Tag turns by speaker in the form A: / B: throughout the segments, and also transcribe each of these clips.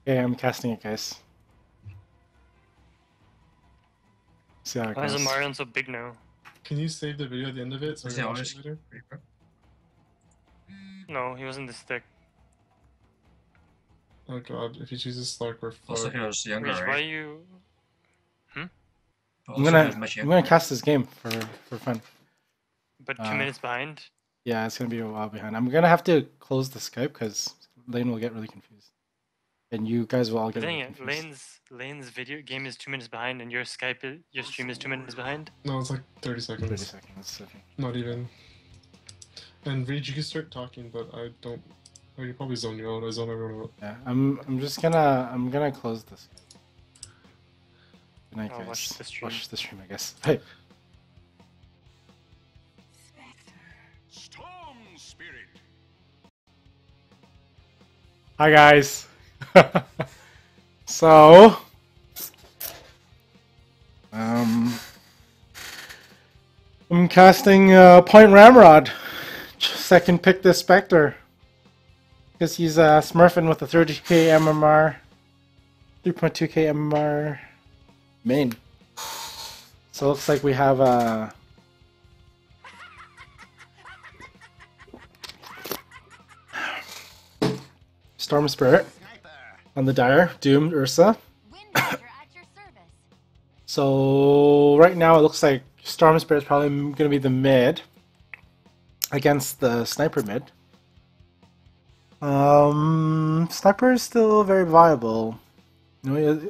A: Okay, I'm casting it, guys. See how it
B: Why is
A: goes.
B: Marion so big now?
C: Can you save the video at the end of it so we
D: Was
C: can
D: he
C: watch
D: always
C: it later?
D: creeper?
B: No, he was in the stick.
C: Oh god, if he chooses Slark or
D: Also,
C: Float.
D: he was younger,
B: Rich, why
D: right?
B: you...
A: I'm
D: Also, he was much
A: gonna
D: younger.
A: cast this game for fun.
B: But 2 minutes behind?
A: Yeah, it's gonna be a while behind. I'm gonna have to close the Skype because Lane will get really confused, and you guys will all get really
B: Dang it,
A: confused.
B: Lane's video game is 2 minutes behind, and your your stream is 2 minutes behind.
C: No, it's like 30 seconds.
A: 30 seconds. Okay.
C: Not even. And Reed, you can start talking, but I don't. Oh, you probably zone you out. I zone everyone out.
A: Yeah, I'm just gonna close this. Good night,
B: I'll
A: guys.
B: watch the stream.
A: Watch the stream, I guess. Hey.
E: Storm spirit.
A: Hi guys. So, I'm casting Point Ramrod. Second pick this Spectre because he's smurfing with a 30k MMR, 3.2k MMR main. So it looks like we have Storm Spirit on the Dire, Doomed Ursa. So right now it looks like Storm Spirit is probably going to be the mid against the Sniper mid. Sniper is still very viable. You know,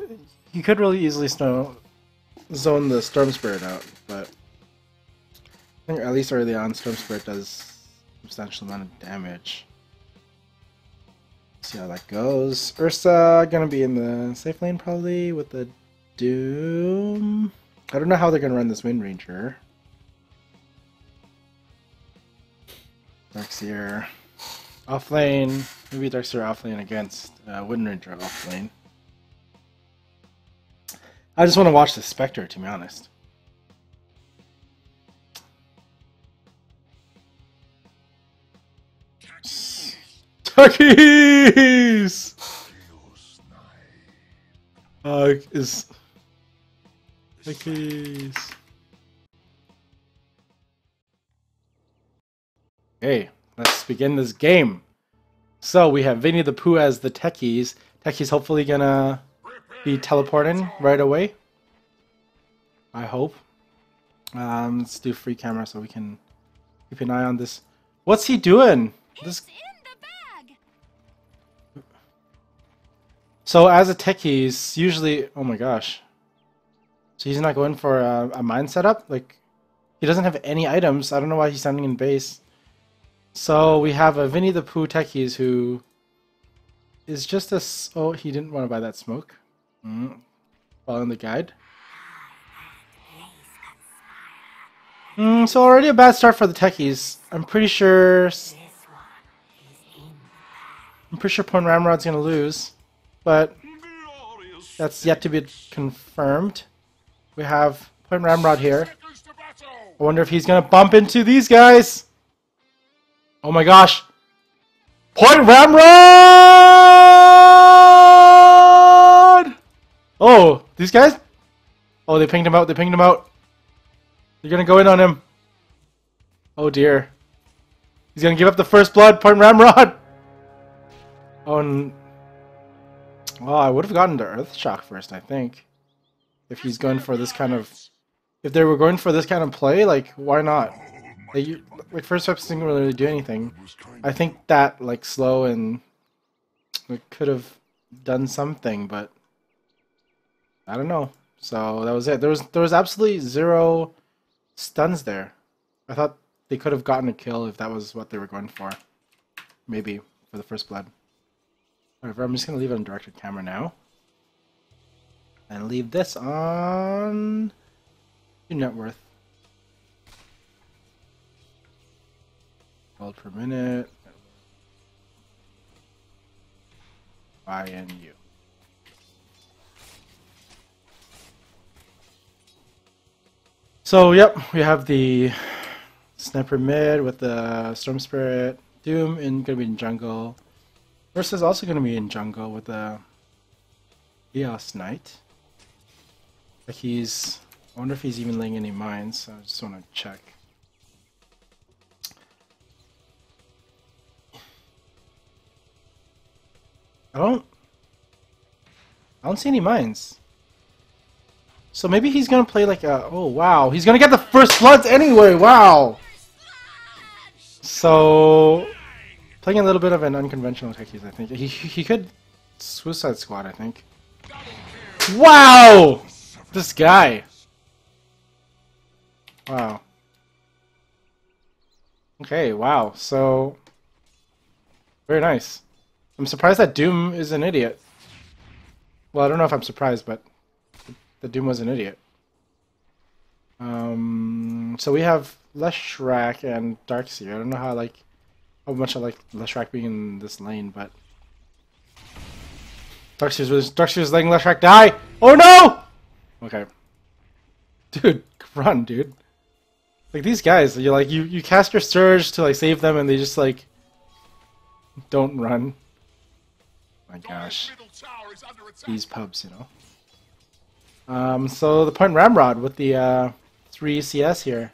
A: he could really easily zone the Storm Spirit out, but I think at least early on Storm Spirit does a substantial amount of damage. See how that goes. Ursa gonna be in the safe lane probably with the Doom. I don't know how they're gonna run this Wind Ranger. Darkseer off lane. Maybe Darkseer off lane against Wind Ranger off lane. I just want to watch the Spectre, to be honest. Tuckies! Is Tuckies. Okay, let's begin this game. So we have Vinny the Pooh as the Techies. Techies hopefully gonna be teleporting right away. I hope. Let's do free camera so we can keep an eye on this. What's he doing? This. So as a techie, he's usually, oh my gosh. So he's not going for a mine setup? Like, he doesn't have any items. I don't know why he's standing in base. So we have a Vinny the Pooh techies who is just a, oh, he didn't want to buy that smoke. Following the guide. So already a bad start for the techies. I'm pretty sure Point Ramrod's gonna lose. But that's yet to be confirmed. We have Point Ramrod here. I wonder if he's going to bump into these guys. Oh my gosh. Point Ramrod! Oh, these guys? Oh, they pinged him out. They pinged him out. They're going to go in on him. Oh dear. He's going to give up the first blood. Point Ramrod. Oh, and well, I would have gotten to Earth Shock first, I think. If he's going for this kind of... If they were going for this kind of play, like, why not? Like first steps didn't really do anything. I think that, like, slow and... It could have done something, but... I don't know. So, that was it. There was absolutely zero stuns there. I thought they could have gotten a kill if that was what they were going for. Maybe, for the first blood. Whatever, I'm just going to leave it on directed camera now. And leave this on your net worth. Gold per minute. INU. So, yep, we have the Sniper mid with the Storm Spirit. Doom going to be in jungle. Versus also going to be in jungle with the Chaos Knight. Like he's... I wonder if he's even laying any mines, so I just want to check. I don't see any mines. So maybe he's gonna play like a... Oh wow, he's gonna get the first bloods anyway, wow! So... Playing a little bit of an unconventional techies, I think. He could Suicide Squad, I think. Wow! This guy. Wow. Okay, wow. So... Very nice. I'm surprised that Doom is an idiot. Well, I don't know if I'm surprised, but... The Doom was an idiot. So we have Leshrac and Darkseer. I don't know how much I like Leshrac being in this lane, but Darkseer's letting Leshrac die. Oh no! Okay, dude, run, dude. Like these guys, you cast your surge to like save them, and they just like don't run. My gosh, these pubs, you know. So the point Ramrod with the 3 CS here.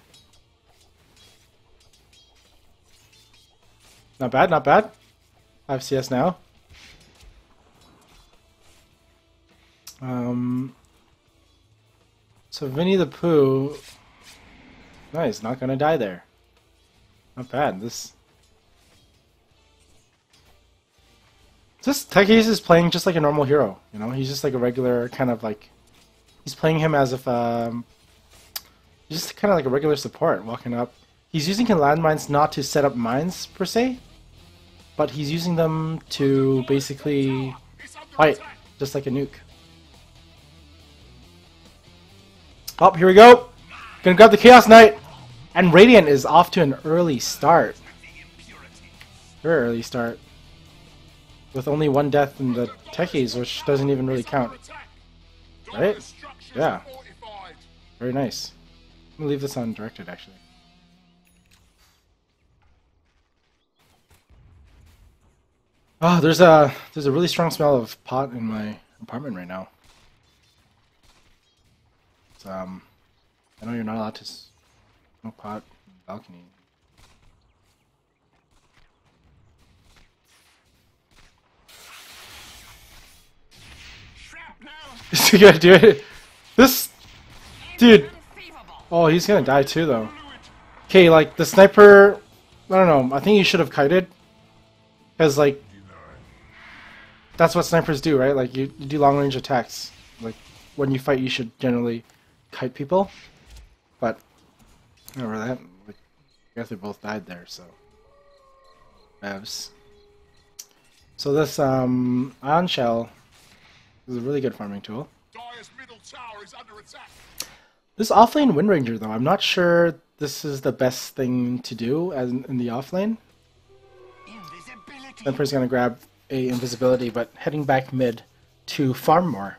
A: Not bad, not bad. 5 CS now. So Vinny the Pooh, nice, not gonna die there. Not bad. This Techies is playing just like a normal hero, you know. He's just like a regular kind of like. He's playing him as if he's just kind of like a regular support walking up. He's using his landmines not to set up mines per se, but he's using them to basically fight, just like a nuke. Oh, here we go! Gonna grab the Chaos Knight! And Radiant is off to an early start. Very early start. With only 1 death in the Techies, which doesn't even really count. Right? Yeah. Very nice. I'm gonna leave this undirected, actually. Oh, there's a really strong smell of pot in my apartment right now. It's, I know you're not allowed to smoke pot on the balcony. Is he gonna do it? This dude. Oh, he's gonna die too, though. Okay, like the sniper. I don't know. I think you should have kited, because like that's what snipers do, right? Like you do long range attacks. Like when you fight, you should generally kite people. But over that, like, I guess they both died there. So, Bevs. So this ion shell is a really good farming tool. This offlane Wind Ranger, though, I'm not sure this is the best thing to do as in the offlane. Emperor's gonna grab a invisibility, but heading back mid to farm more.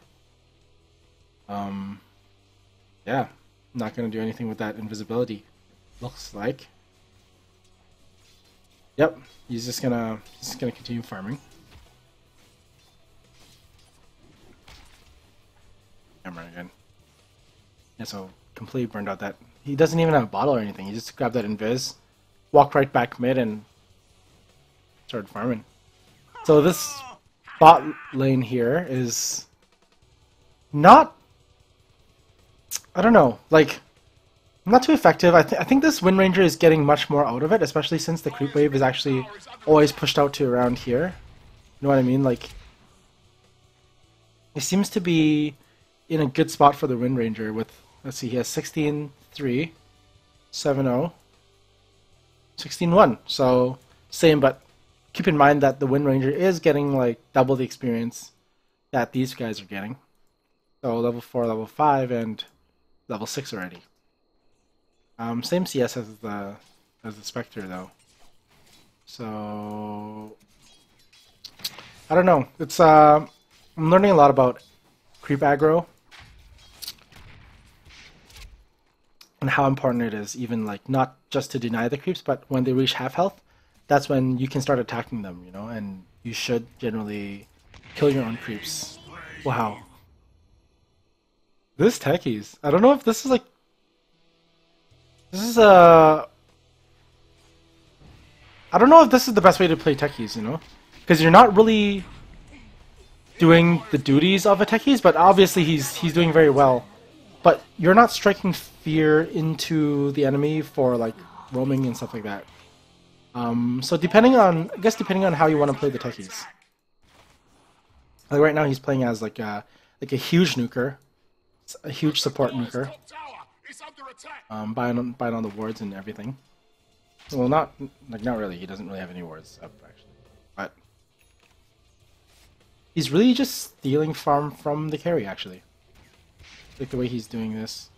A: Yeah, not gonna do anything with that invisibility. Looks like. Yep, he's just gonna continue farming. Camera again. Yeah, so completely burned out that. He doesn't even have a bottle or anything. He just grabbed that invis, walked right back mid, and started farming. So this bot lane here is not. I don't know, like not too effective. I think this Wind Ranger is getting much more out of it, especially since the creep wave is actually always pushed out to around here. You know what I mean? Like it seems to be in a good spot for the Wind Ranger with, let's see, he has 16-3, 7-0, 16-1. So same, but keep in mind that the Wind Ranger is getting like double the experience that these guys are getting. So level 4, level 5, and level 6 already. Same CS as the Spectre though. So I don't know. It's I'm learning a lot about creep aggro and how important it is, even like not just to deny the creeps, but when they reach half health, that's when you can start attacking them, you know, and you should generally kill your own creeps. Wow. This techies. I don't know if this is like... This is I don't know if this is the best way to play techies, you know? Because you're not really doing the duties of a techies, but obviously he's doing very well. But you're not striking fear into the enemy for like roaming and stuff like that. So depending on how you want to play the techies. Like right now he's playing as like a huge nuker, a huge support nuker. Buying on the wards and everything. Well, not really. He doesn't really have any wards up actually, but he's really just stealing farm from the carry actually. Like the way he's doing this.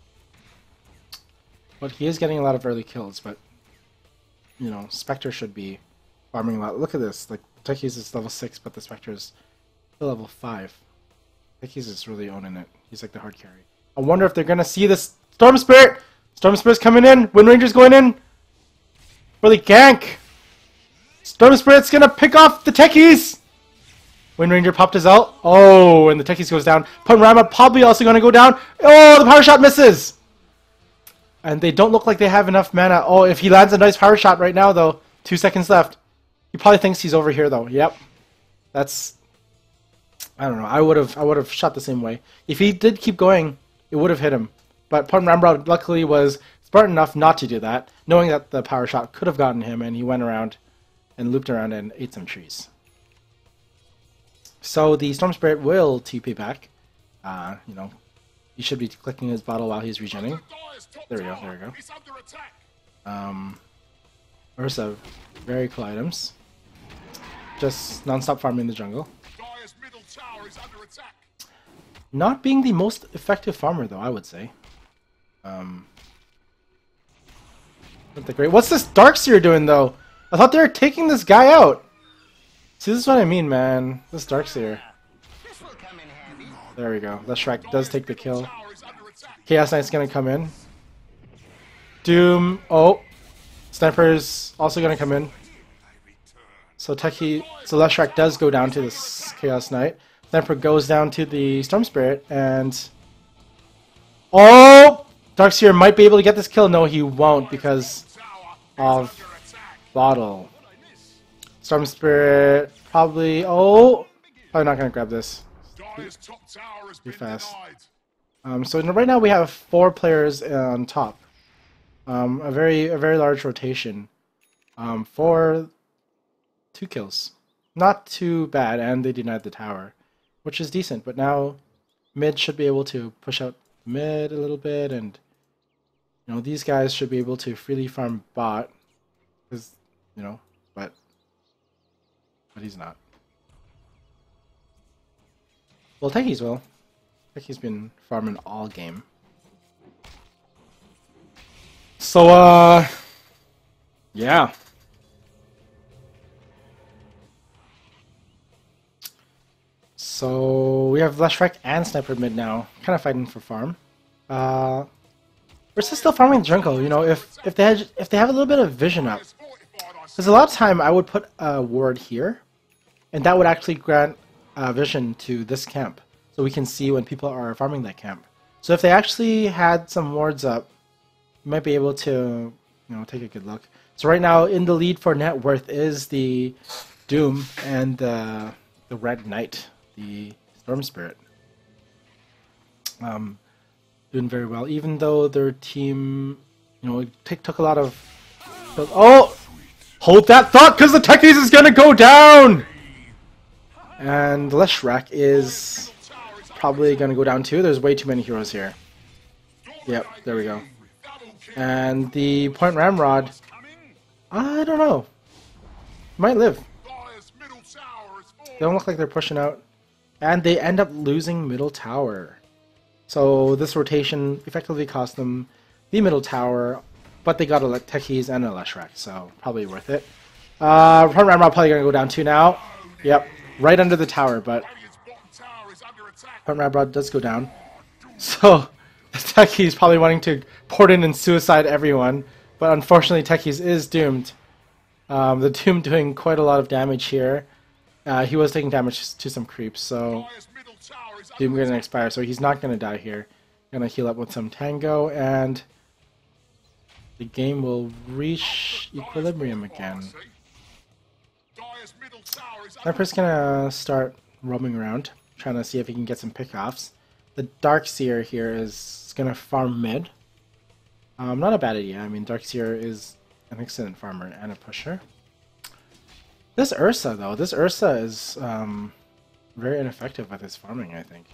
A: But he is getting a lot of early kills. But you know, Spectre should be farming a lot. Look at this. Like Techies is level 6, but the Spectre is still level 5. Techies is really owning it. He's like the hard carry. I wonder if they're gonna see this Storm Spirit. Storm Spirit's coming in. Wind Ranger's going in. For the gank. Storm Spirit's gonna pick off the Techies. Wind Ranger popped his ult. Oh, and the Techies goes down. Ramrod probably also gonna go down. Oh, the power shot misses. And they don't look like they have enough mana. Oh, if he lands a nice power shot right now, though, 2 seconds left. He probably thinks he's over here, though. Yep, that's. I don't know. I would have shot the same way. If he did keep going, it would have hit him. But Ramrod luckily was smart enough not to do that, knowing that the power shot could have gotten him, and he went around and looped around and ate some trees. So the Storm Spirit will TP back. You know, he should be clicking his bottle while he's regenerating. There we go. There we go. Ursa, very cool items. Just non-stop farming the jungle. Not being the most effective farmer, though, I would say. Not the great. What's this Darkseer doing, though? I thought they were taking this guy out. See, this is what I mean, man. This Darkseer. There we go. The Shrek does take the kill. Chaos Knight's gonna come in. Doom. Oh, Sniper's also gonna come in. So Leshrac does go down to this Chaos Knight. Sniper goes down to the Storm Spirit, and oh, Darkseer might be able to get this kill. No, he won't because of Bottle. Storm Spirit probably. Oh, probably not gonna grab this. Too fast. So right now we have 4 players on top. A very large rotation. For 2 kills. Not too bad, and they denied the tower, which is decent. But now mid should be able to push out mid a little bit, and you know these guys should be able to freely farm bot, because you know, but he's not. Well, Techies will. Techies been farming all game. So, yeah. So we have Leshrac and Sniper mid now, kind of fighting for farm. We're still farming the jungle. You know, if they have a little bit of vision up, because a lot of time I would put a ward here, and that would actually grant vision to this camp, so we can see when people are farming that camp. So if they actually had some wards up, you might be able to, you know, take a good look. So right now in the lead for net worth is the Doom and the Red Knight, the Storm Spirit. Doing very well, even though their team, you know, took a lot of. Oh, hold that thought, because the Techies is gonna go down, and Leshrac is probably gonna go down too. There's way too many heroes here. Yep, there we go. And the Point Ramrod, I don't know, might live. They don't look like they're pushing out, and they end up losing middle tower. So this rotation effectively cost them the middle tower, but they got a Techies and a Leshrac, so probably worth it. Point Ramrod probably gonna go down too now. Yep, right under the tower, but Point Ramrod does go down. So the Techies probably wanting to port in and suicide everyone, but unfortunately Techies is doomed. The Doom doing quite a lot of damage here. He was taking damage to some creeps, so Doom gonna expire, so he's not gonna die here. Gonna heal up with some Tango, and the game will reach equilibrium again. Sniper's gonna start roaming around, trying to see if he can get some pickoffs. The Darkseer here is gonna farm mid. Not a bad idea. I mean, Darkseer is an excellent farmer and a pusher. This Ursa, though, this Ursa is very ineffective with his farming, I think.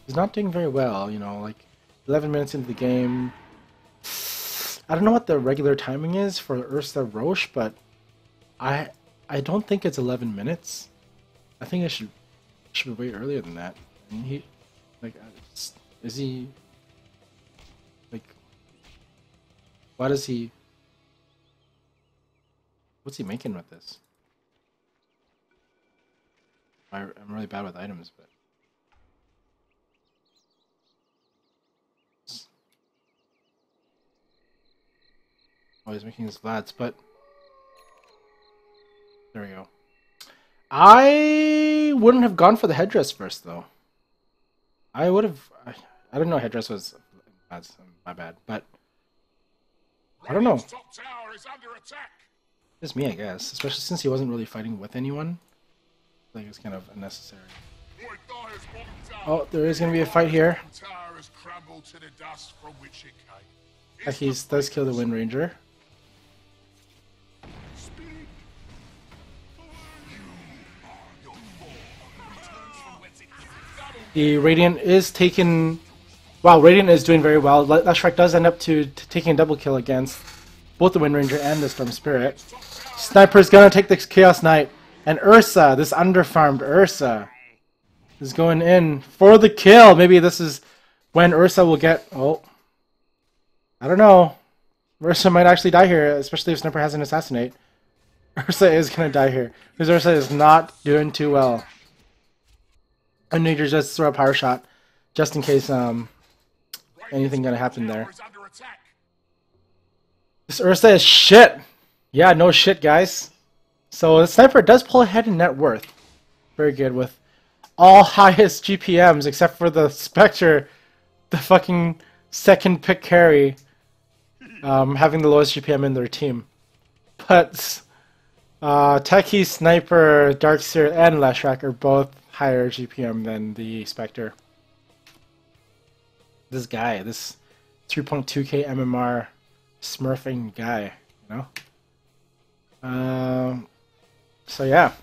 A: He's not doing very well, you know, like 11 minutes into the game. I don't know what the regular timing is for Ursa Roche, but I don't think it's 11 minutes. I think it should be way earlier than that. I mean, he, like, is he, like, why does he, what's he making with this? I'm really bad with items, but. Oh, he's making his Vlads, but there we go. I wouldn't have gone for the headdress first, though. I would have. I didn't know headdress was Vlads. My bad, but I don't know. Just me, I guess. Especially since he wasn't really fighting with anyone. I think it's kind of unnecessary. Oh, there is going to be a fight here. He does kill the Wind Ranger. The Radiant is taken. Wow, Radiant is doing very well. Lashrak does end up taking a double kill against both the Wind Ranger and the Storm Spirit. Sniper's gonna take the Chaos Knight, and Ursa, this underfarmed Ursa, is going in for the kill. Maybe this is when Ursa will get. Oh, I don't know. Ursa might actually die here, especially if Sniper has an assassinate. Ursa is gonna die here because Ursa is not doing too well. I need to just throw a power shot, just in case anything gonna happen there. This Ursa is shit. Yeah, no shit, guys. So the Sniper does pull ahead in net worth. Very good with all highest GPMs except for the Spectre, the fucking second pick carry, having the lowest GPM in their team. But Techie, Sniper, Darkseer, and Lashrak are both higher GPM than the Spectre. This guy, this 3.2k MMR smurfing guy, you know? So yeah.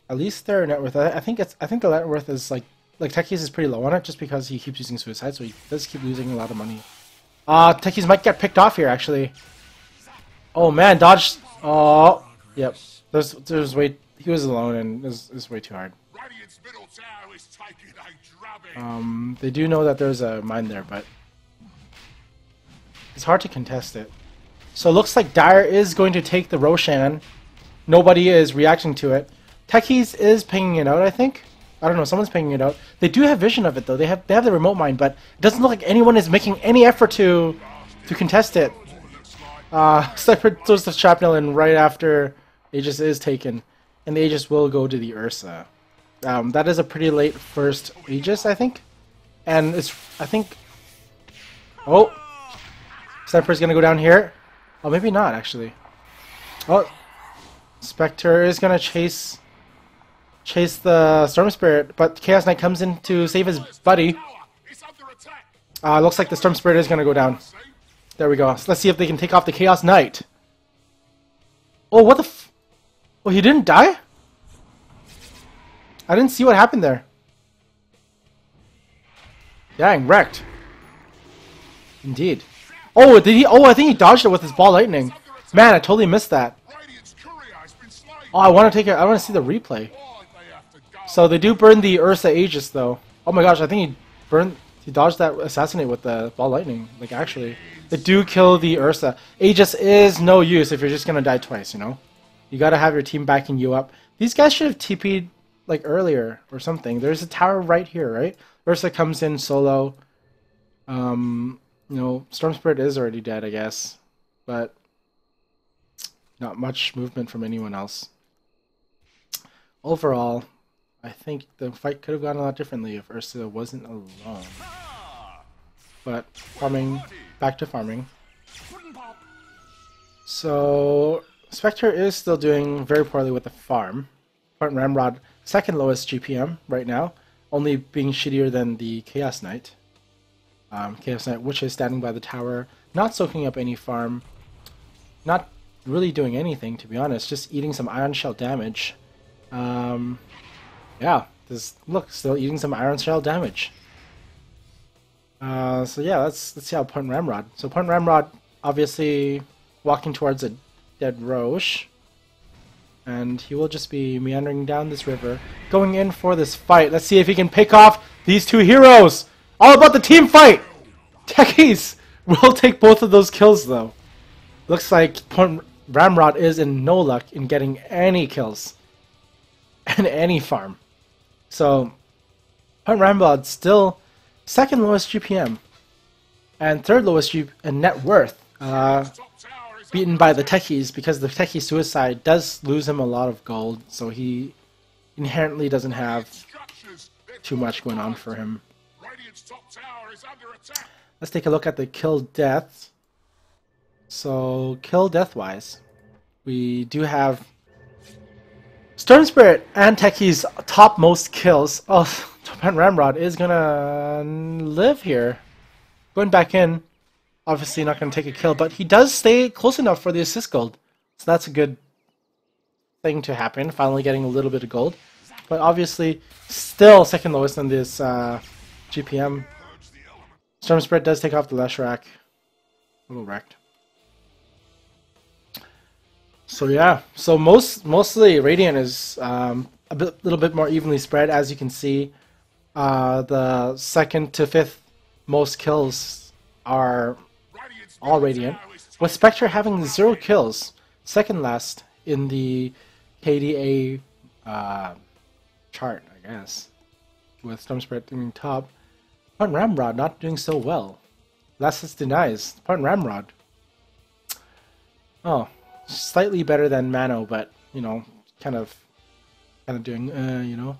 A: At least their net worth, I think the net worth is like Techie's is pretty low on it just because he keeps using suicide, so he does keep losing a lot of money. Techie's might get picked off here actually. Oh man, dodge. Oh, yep. There's way. He was alone, and it was way too hard. They do know that there's a mine there, but it's hard to contest it. So it looks like Dire is going to take the Roshan. Nobody is reacting to it. Techies is pinging it out, I think. I don't know, someone's pinging it out. They do have vision of it though. They have the remote mine, but it doesn't look like anyone is making any effort to contest it. Sniper throws the shrapnel in right after Aegis is taken, and the Aegis will go to the Ursa. That is a pretty late first Aegis, I think. And it's, I think... Oh! Sniper's gonna go down here. Oh, maybe not, actually. Oh! Spectre is gonna chase the Storm Spirit, but Chaos Knight comes in to save his buddy. Looks like the Storm Spirit is gonna go down. There we go. So let's see if they can take off the Chaos Knight. Oh, what the f... Oh, he didn't die? I didn't see what happened there. Dang, wrecked. Indeed. Oh, did he? Oh, I think he dodged it with his ball lightning. Man, I totally missed that. Oh, I want to see the replay. So they do burn the Ursa Aegis, though. Oh my gosh, I think he dodged that assassinate with the ball lightning. Like, actually. They do kill the Ursa. Aegis is no use if you're just going to die twice, you know? You got to have your team backing you up. These guys should have TP'd, like, earlier or something. There's a tower right here, right? Ursa comes in solo. You know, Storm Spirit is already dead, I guess. But not much movement from anyone else. Overall, I think the fight could have gone a lot differently if Ursa wasn't alone. But farming, back to farming. So Spectre is still doing very poorly with the farm. Ramrod, second lowest GPM right now, only being shittier than the Chaos Knight. Chaos Knight, which is standing by the tower, not soaking up any farm, not really doing anything, to be honest, just eating some Iron Shell damage. Yeah, look, still eating some Iron Shell damage. So yeah, let's see how Point Ramrod. So Point Ramrod, obviously walking towards a dead Roche, and he will just be meandering down this river, going in for this fight. Let's see if he can pick off these two heroes. All about the team fight. Techies will take both of those kills though. Looks like Point Ramrod is in no luck in getting any kills and any farm. So Point Ramrod still second lowest GPM and third lowest net worth, beaten by the Techies because the Techie suicide does lose him a lot of gold, so he inherently doesn't have too much going on for him. Let's take a look at the kill death. So kill death wise, we do have Storm Spirit and Techie's top most kills. Oh, Ramrod is gonna live here. Going back in, obviously not gonna take a kill, but he does stay close enough for the assist gold. So that's a good thing to happen, finally getting a little bit of gold. But obviously, still second lowest in this GPM. Storm Spirit does take off the Leshrac. A little wrecked. So yeah, so mostly Radiant is little bit more evenly spread, as you can see. The second to fifth most kills are all Radiant, with Spectre having 0 kills, second last in the KDA chart, I guess, with Storm Spirit being top. Point Ramrod not doing so well. Last hits denies. Point Ramrod. Oh, slightly better than Mano, but you know, kind of doing, you know,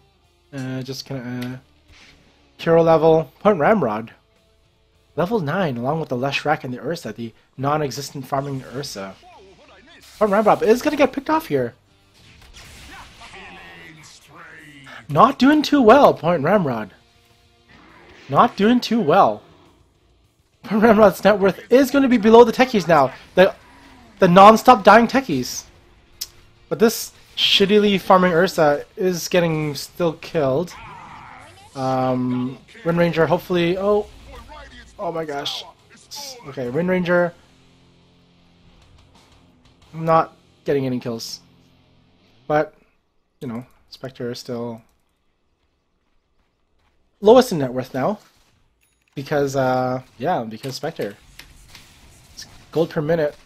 A: just kind of hero level. Point Ramrod, level 9, along with the Leshrac and the Ursa, the non-existent farming Ursa. Point Ramrod is gonna get picked off here. Not doing too well, Point Ramrod. Not doing too well. Point Ramrod's net worth is going to be below the Techies now. The non-stop dying Techies. But this shittily farming Ursa is getting still killed. Wind Ranger hopefully... Oh my gosh. Okay, Wind Ranger not getting any kills. But, you know, Spectre is still lowest in net worth now. Because, yeah, because Spectre. It's gold per minute.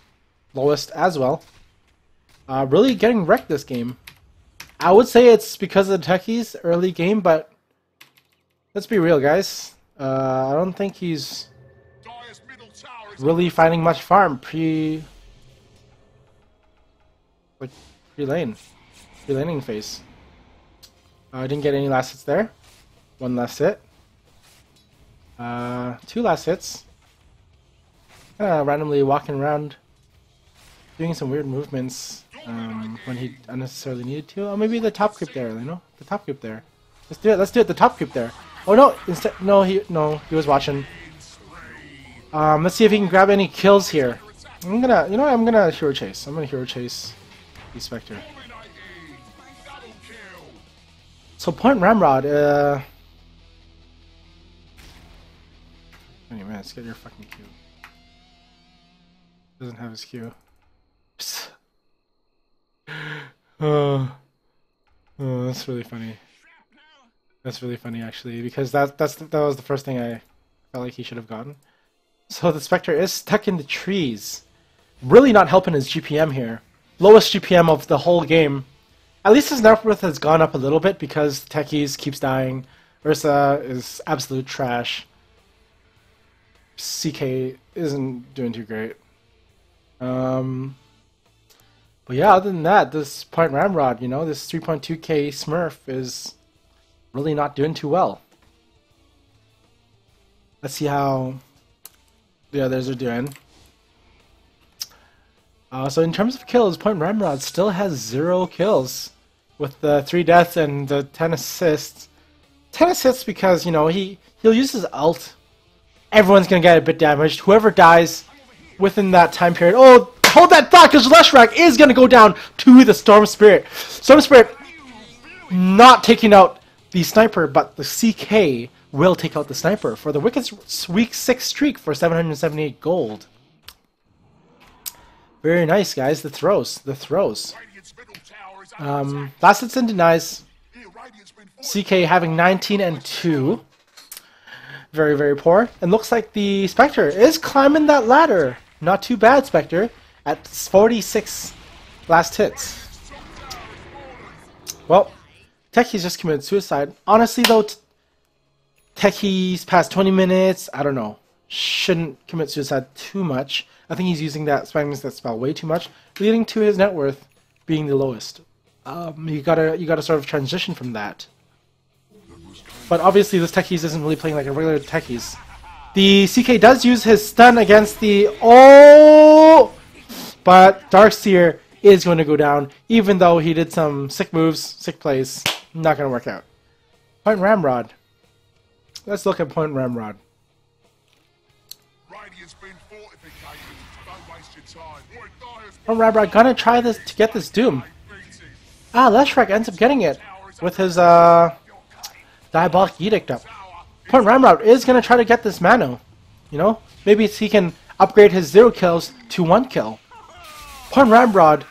A: Lowest as well. Really getting wrecked this game. I would say it's because of the Techies early game, but let's be real, guys. I don't think he's really finding much farm pre-laning phase. I didn't get any last hits there. One last hit. 2 last hits. Randomly walking around, doing some weird movements when he unnecessarily needed to. Oh, maybe the top creep there, you know? The top creep there. Let's do it. Let's do it. The top creep there. Oh no! Instead, no, he was watching. Let's see if he can grab any kills here. I'm gonna hero chase. I'm gonna hero chase the Spectre. So Point Ramrod, anyway, let's get your fucking Q. Doesn't have his Q. Oh, that's really funny. That's really funny actually, because that was the first thing I felt like he should have gotten. So the Spectre is stuck in the trees. Really not helping his GPM here. Lowest GPM of the whole game. At least his net worth has gone up a little bit because Techies keeps dying. Ursa is absolute trash. CK isn't doing too great. But yeah, other than that, this Point Ramrod, you know, this 3.2k Smurf is really not doing too well. Let's see how the others are doing. So in terms of kills, Point Ramrod still has 0 kills with the 3 deaths and the 10 assists. 10 assists because, you know, he'll use his ult. Everyone's gonna get a bit damaged. Whoever dies within that time period. Oh, hold that thought, because Leshrac is gonna go down to the Storm Spirit. Storm Spirit not taking out the sniper, but the CK will take out the sniper for the Wicked Week 6 streak for 778 gold. Very nice, guys. The throws. Last hits and denies. CK having 19 and 2. Very, very poor. And looks like the Spectre is climbing that ladder. Not too bad, Spectre. At 46 last hits. Well, Techie's just committed suicide. Honestly, though, Techie's past 20 minutes, I don't know. Shouldn't commit suicide too much. I think he's using that, spamming that spell way too much, leading to his net worth being the lowest. You gotta sort of transition from that. But obviously, this Techies isn't really playing like a regular Techies. The CK does use his stun against the but Darkseer is going to go down, even though he did some sick moves, sick plays. Not gonna work out. Point Ramrod. Let's look at Point Ramrod. Point Ramrod gonna try this to get this Doom. Leshrac ends up getting it with his Diabolic Edict up. Point Ramrod is gonna try to get this Mano. You know, maybe he can upgrade his 0 kills to 1 kill. Point Ramrod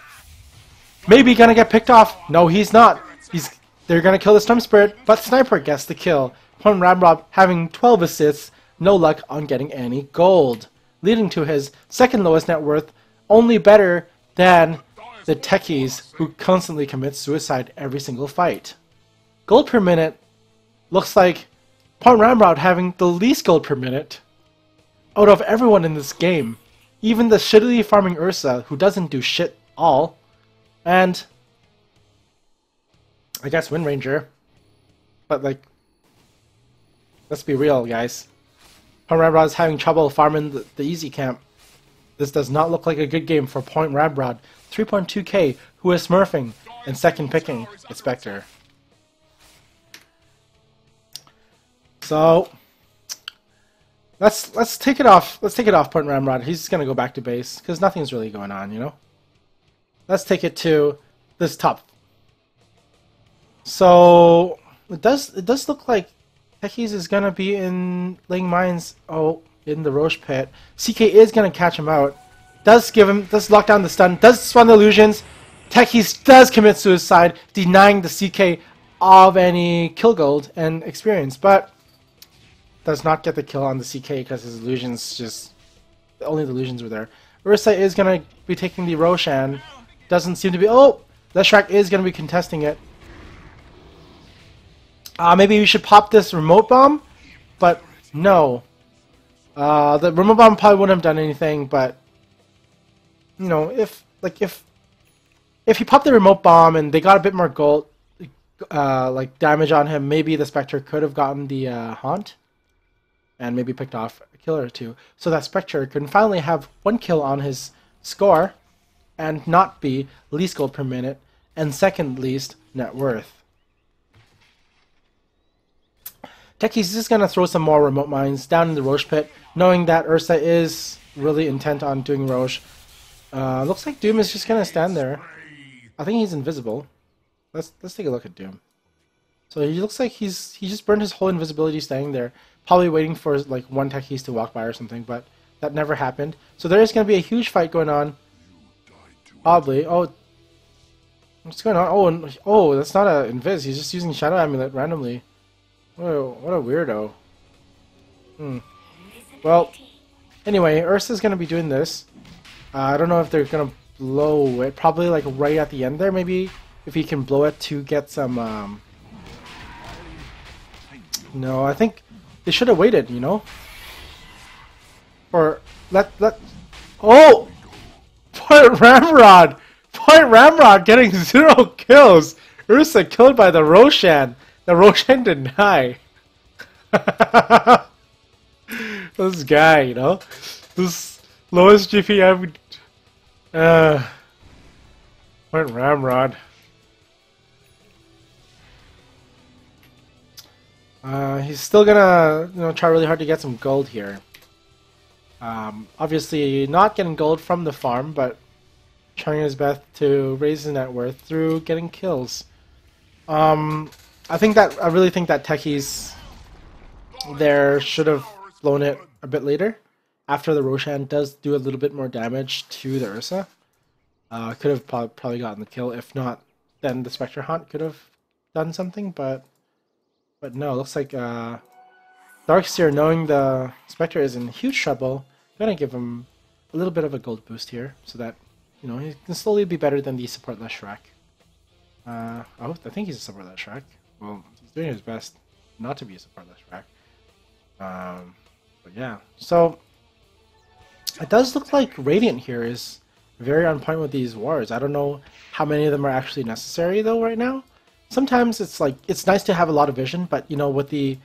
A: maybe gonna get picked off. No, he's not. They're gonna kill the Storm Spirit, but Sniper gets the kill. Point Ramrod having 12 assists, no luck on getting any gold, leading to his second lowest net worth, only better than the Techies who constantly commit suicide every single fight. Gold per minute looks like Point Ramrod having the least gold per minute out of everyone in this game. Even the shittily farming Ursa, who doesn't do shit all, and I guess Wind Ranger. But like, let's be real, guys. Point Ramrod is having trouble farming the easy camp. This does not look like a good game for Point Ramrod. 3.2k, who is smurfing and second picking its Spectre. So let's take it off. Let's take it off Point Ramrod. He's gonna go back to base because nothing's really going on, you know. Let's take it to this top. So it does look like Techies is gonna be in laying mines. In the Roche pit. CK is gonna catch him out. Does lock down the stun. Does spawn the illusions. Techies does commit suicide, denying the CK of any kill gold and experience, but does not get the kill on the CK because his illusions only the illusions were there. Ursa is gonna be taking the Roshan. Doesn't seem to be. Leshrac is gonna be contesting it. Maybe we should pop this remote bomb, but no. The remote bomb probably wouldn't have done anything, but you know, if he popped the remote bomb and they got a bit more gold, like damage on him, maybe the Spectre could have gotten the haunt and maybe picked off a kill or two, so that Spectre can finally have 1 kill on his score and not be least gold per minute and second least net worth. Techies is just going to throw some more remote mines down in the Roche pit, knowing that Ursa is really intent on doing Roche. Looks like Doom is just going to stand there. I think he's invisible. Let's take a look at Doom. So he looks like he just burned his whole invisibility standing there, probably waiting for like one Techies to walk by or something, but that never happened. So there is going to be a huge fight going on. Oddly. What's going on? That's not a invis. He's just using Shadow Amulet randomly. Whoa, what a weirdo. Well, anyway, Ursa's gonna be doing this. I don't know if they're gonna blow it. Probably like right at the end there, maybe. If he can blow it to get some, No, I think they should have waited, you know? Or, Point Ramrod! Point Ramrod getting 0 kills! Ursa killed by the Roshan! The Roshan didn't die. This guy, you know? This lowest GPM. Went Ramrod. He's still gonna, try really hard to get some gold here. Obviously not getting gold from the farm, but trying his best to raise his net worth through getting kills. I really think that Techies there should have blown it a bit later, after the Roshan does do a little bit more damage to the Ursa. Could have probably gotten the kill. If not, then the Spectre Hunt could have done something, but no, it looks like Darkseer, knowing the Spectre is in huge trouble, gonna give him a little bit of a gold boost here, so that he can slowly be better than the supportless Shrek. I think he's a supportless Shrek. Well, he's doing his best not to be a supportless Shrek. But yeah, so it does look like Radiant here is very on point with these wards. I don't know how many of them are actually necessary though right now. Sometimes it's nice to have a lot of vision, but with the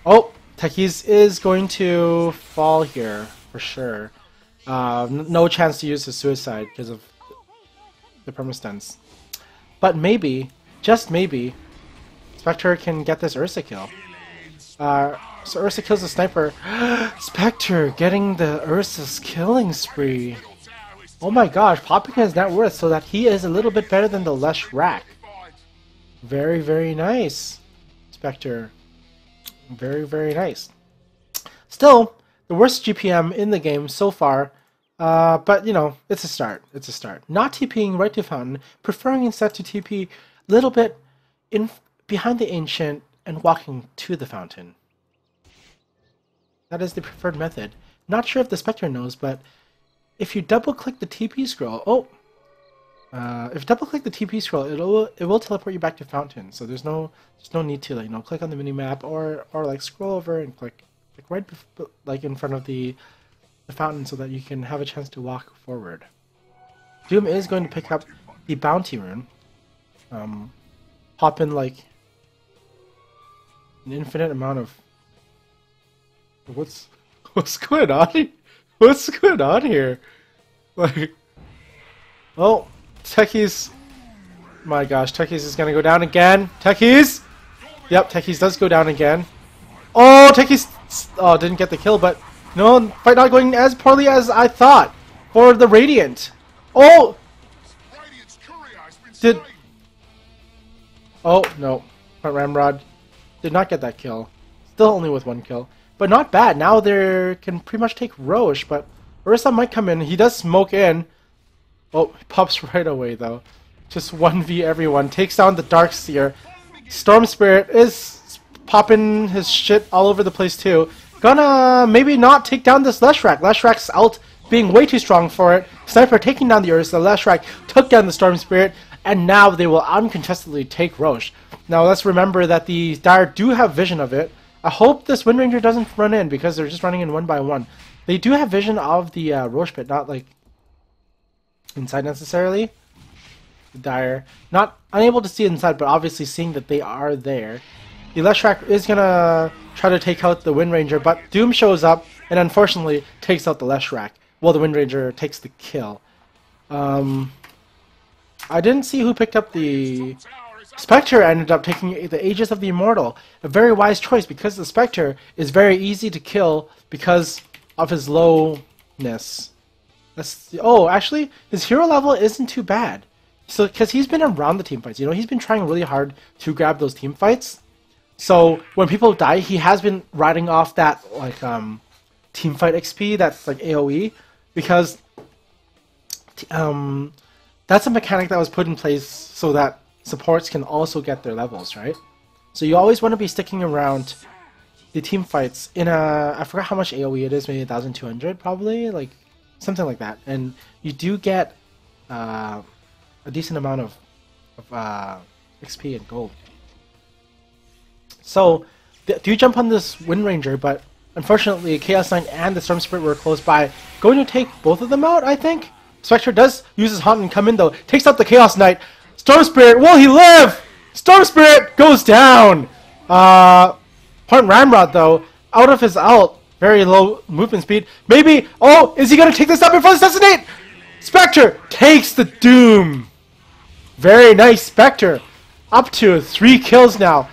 A: Techies is going to fall here for sure. No chance to use his suicide because of the permastance. But maybe, just maybe, Spectre can get this Ursa kill. So Ursa kills the sniper. Spectre getting the Ursa's killing spree. Oh my gosh, popping his net worth so that he is a little bit better than the Leshrac. Very, very nice, Spectre. Very, very nice. Still, the worst GPM in the game so far, but it's a start. It's a start. Not TPing right to Fountain, preferring instead to TP a little bit behind the Ancient and walking to the Fountain. That is the preferred method. Not sure if the Spectre knows, but if you double-click the TP scroll, if you double-click the TP scroll, it will teleport you back to Fountain. So there's no need to click on the minimap or scroll over and click right in front of the Fountain so that you can have a chance to walk forward. Doom is going to pick up the Bounty Rune. Pop in an infinite amount of. What's going on? What's going on here? Techies. My gosh, Techies is gonna go down again. Techies. Yep, Techies does go down again. Oh, Techies. Oh, didn't get the kill, but no, fight not going as poorly as I thought for the Radiant. Oh. Oh no, but Ramrod did not get that kill. Still only with one kill. But not bad. Now they can pretty much take Roche, but Ursa might come in. He does smoke in. Oh, he pops right away though. Just 1v everyone. Takes down the Darkseer. Storm Spirit is popping his shit all over the place too. Gonna maybe not take down this Leshrac. Leshrac's ult being way too strong for it. Sniper taking down the Ursa. Leshrac took down the Storm Spirit. And now they will uncontestedly take Roche. Now let's remember that the Dire do have vision of it. I hope this Wind Ranger doesn't run in because they're just running in one by one. They do have vision of the Roche pit, not inside necessarily. The Dire, not unable to see inside, but obviously seeing that they are there. The Leshrac is gonna try to take out the Wind Ranger, but Doom shows up and unfortunately takes out the Leshrac. Well, the Wind Ranger takes the kill. I didn't see who picked up the Spectre. Ended up taking the Aegis of the Immortal. A very wise choice because the Spectre is very easy to kill because of his lowness. Actually, his hero level isn't too bad. So, because he's been around the team fights, he's been trying really hard to grab those team fights. So when people die, he has been riding off that team fight XP that's AOE because that's a mechanic that was put in place so that supports can also get their levels, right? So you always want to be sticking around the team fights in I forgot how much AoE it is, maybe 1,200 probably, something like that. And you do get a decent amount of XP and gold. So do jump on this Wind Ranger, but unfortunately Chaos Knight and the Storm Spirit were close by. Going to take both of them out, I think. Spectre does use his Haunt and come in though. Takes out the Chaos Knight. Storm Spirit, will he live? Storm Spirit goes down! Point Ramrod, though, out of his ult, very low movement speed. Maybe, oh, is he going to take this up before the assassinate? Spectre takes the Doom. Very nice, Spectre. Up to 3 kills now.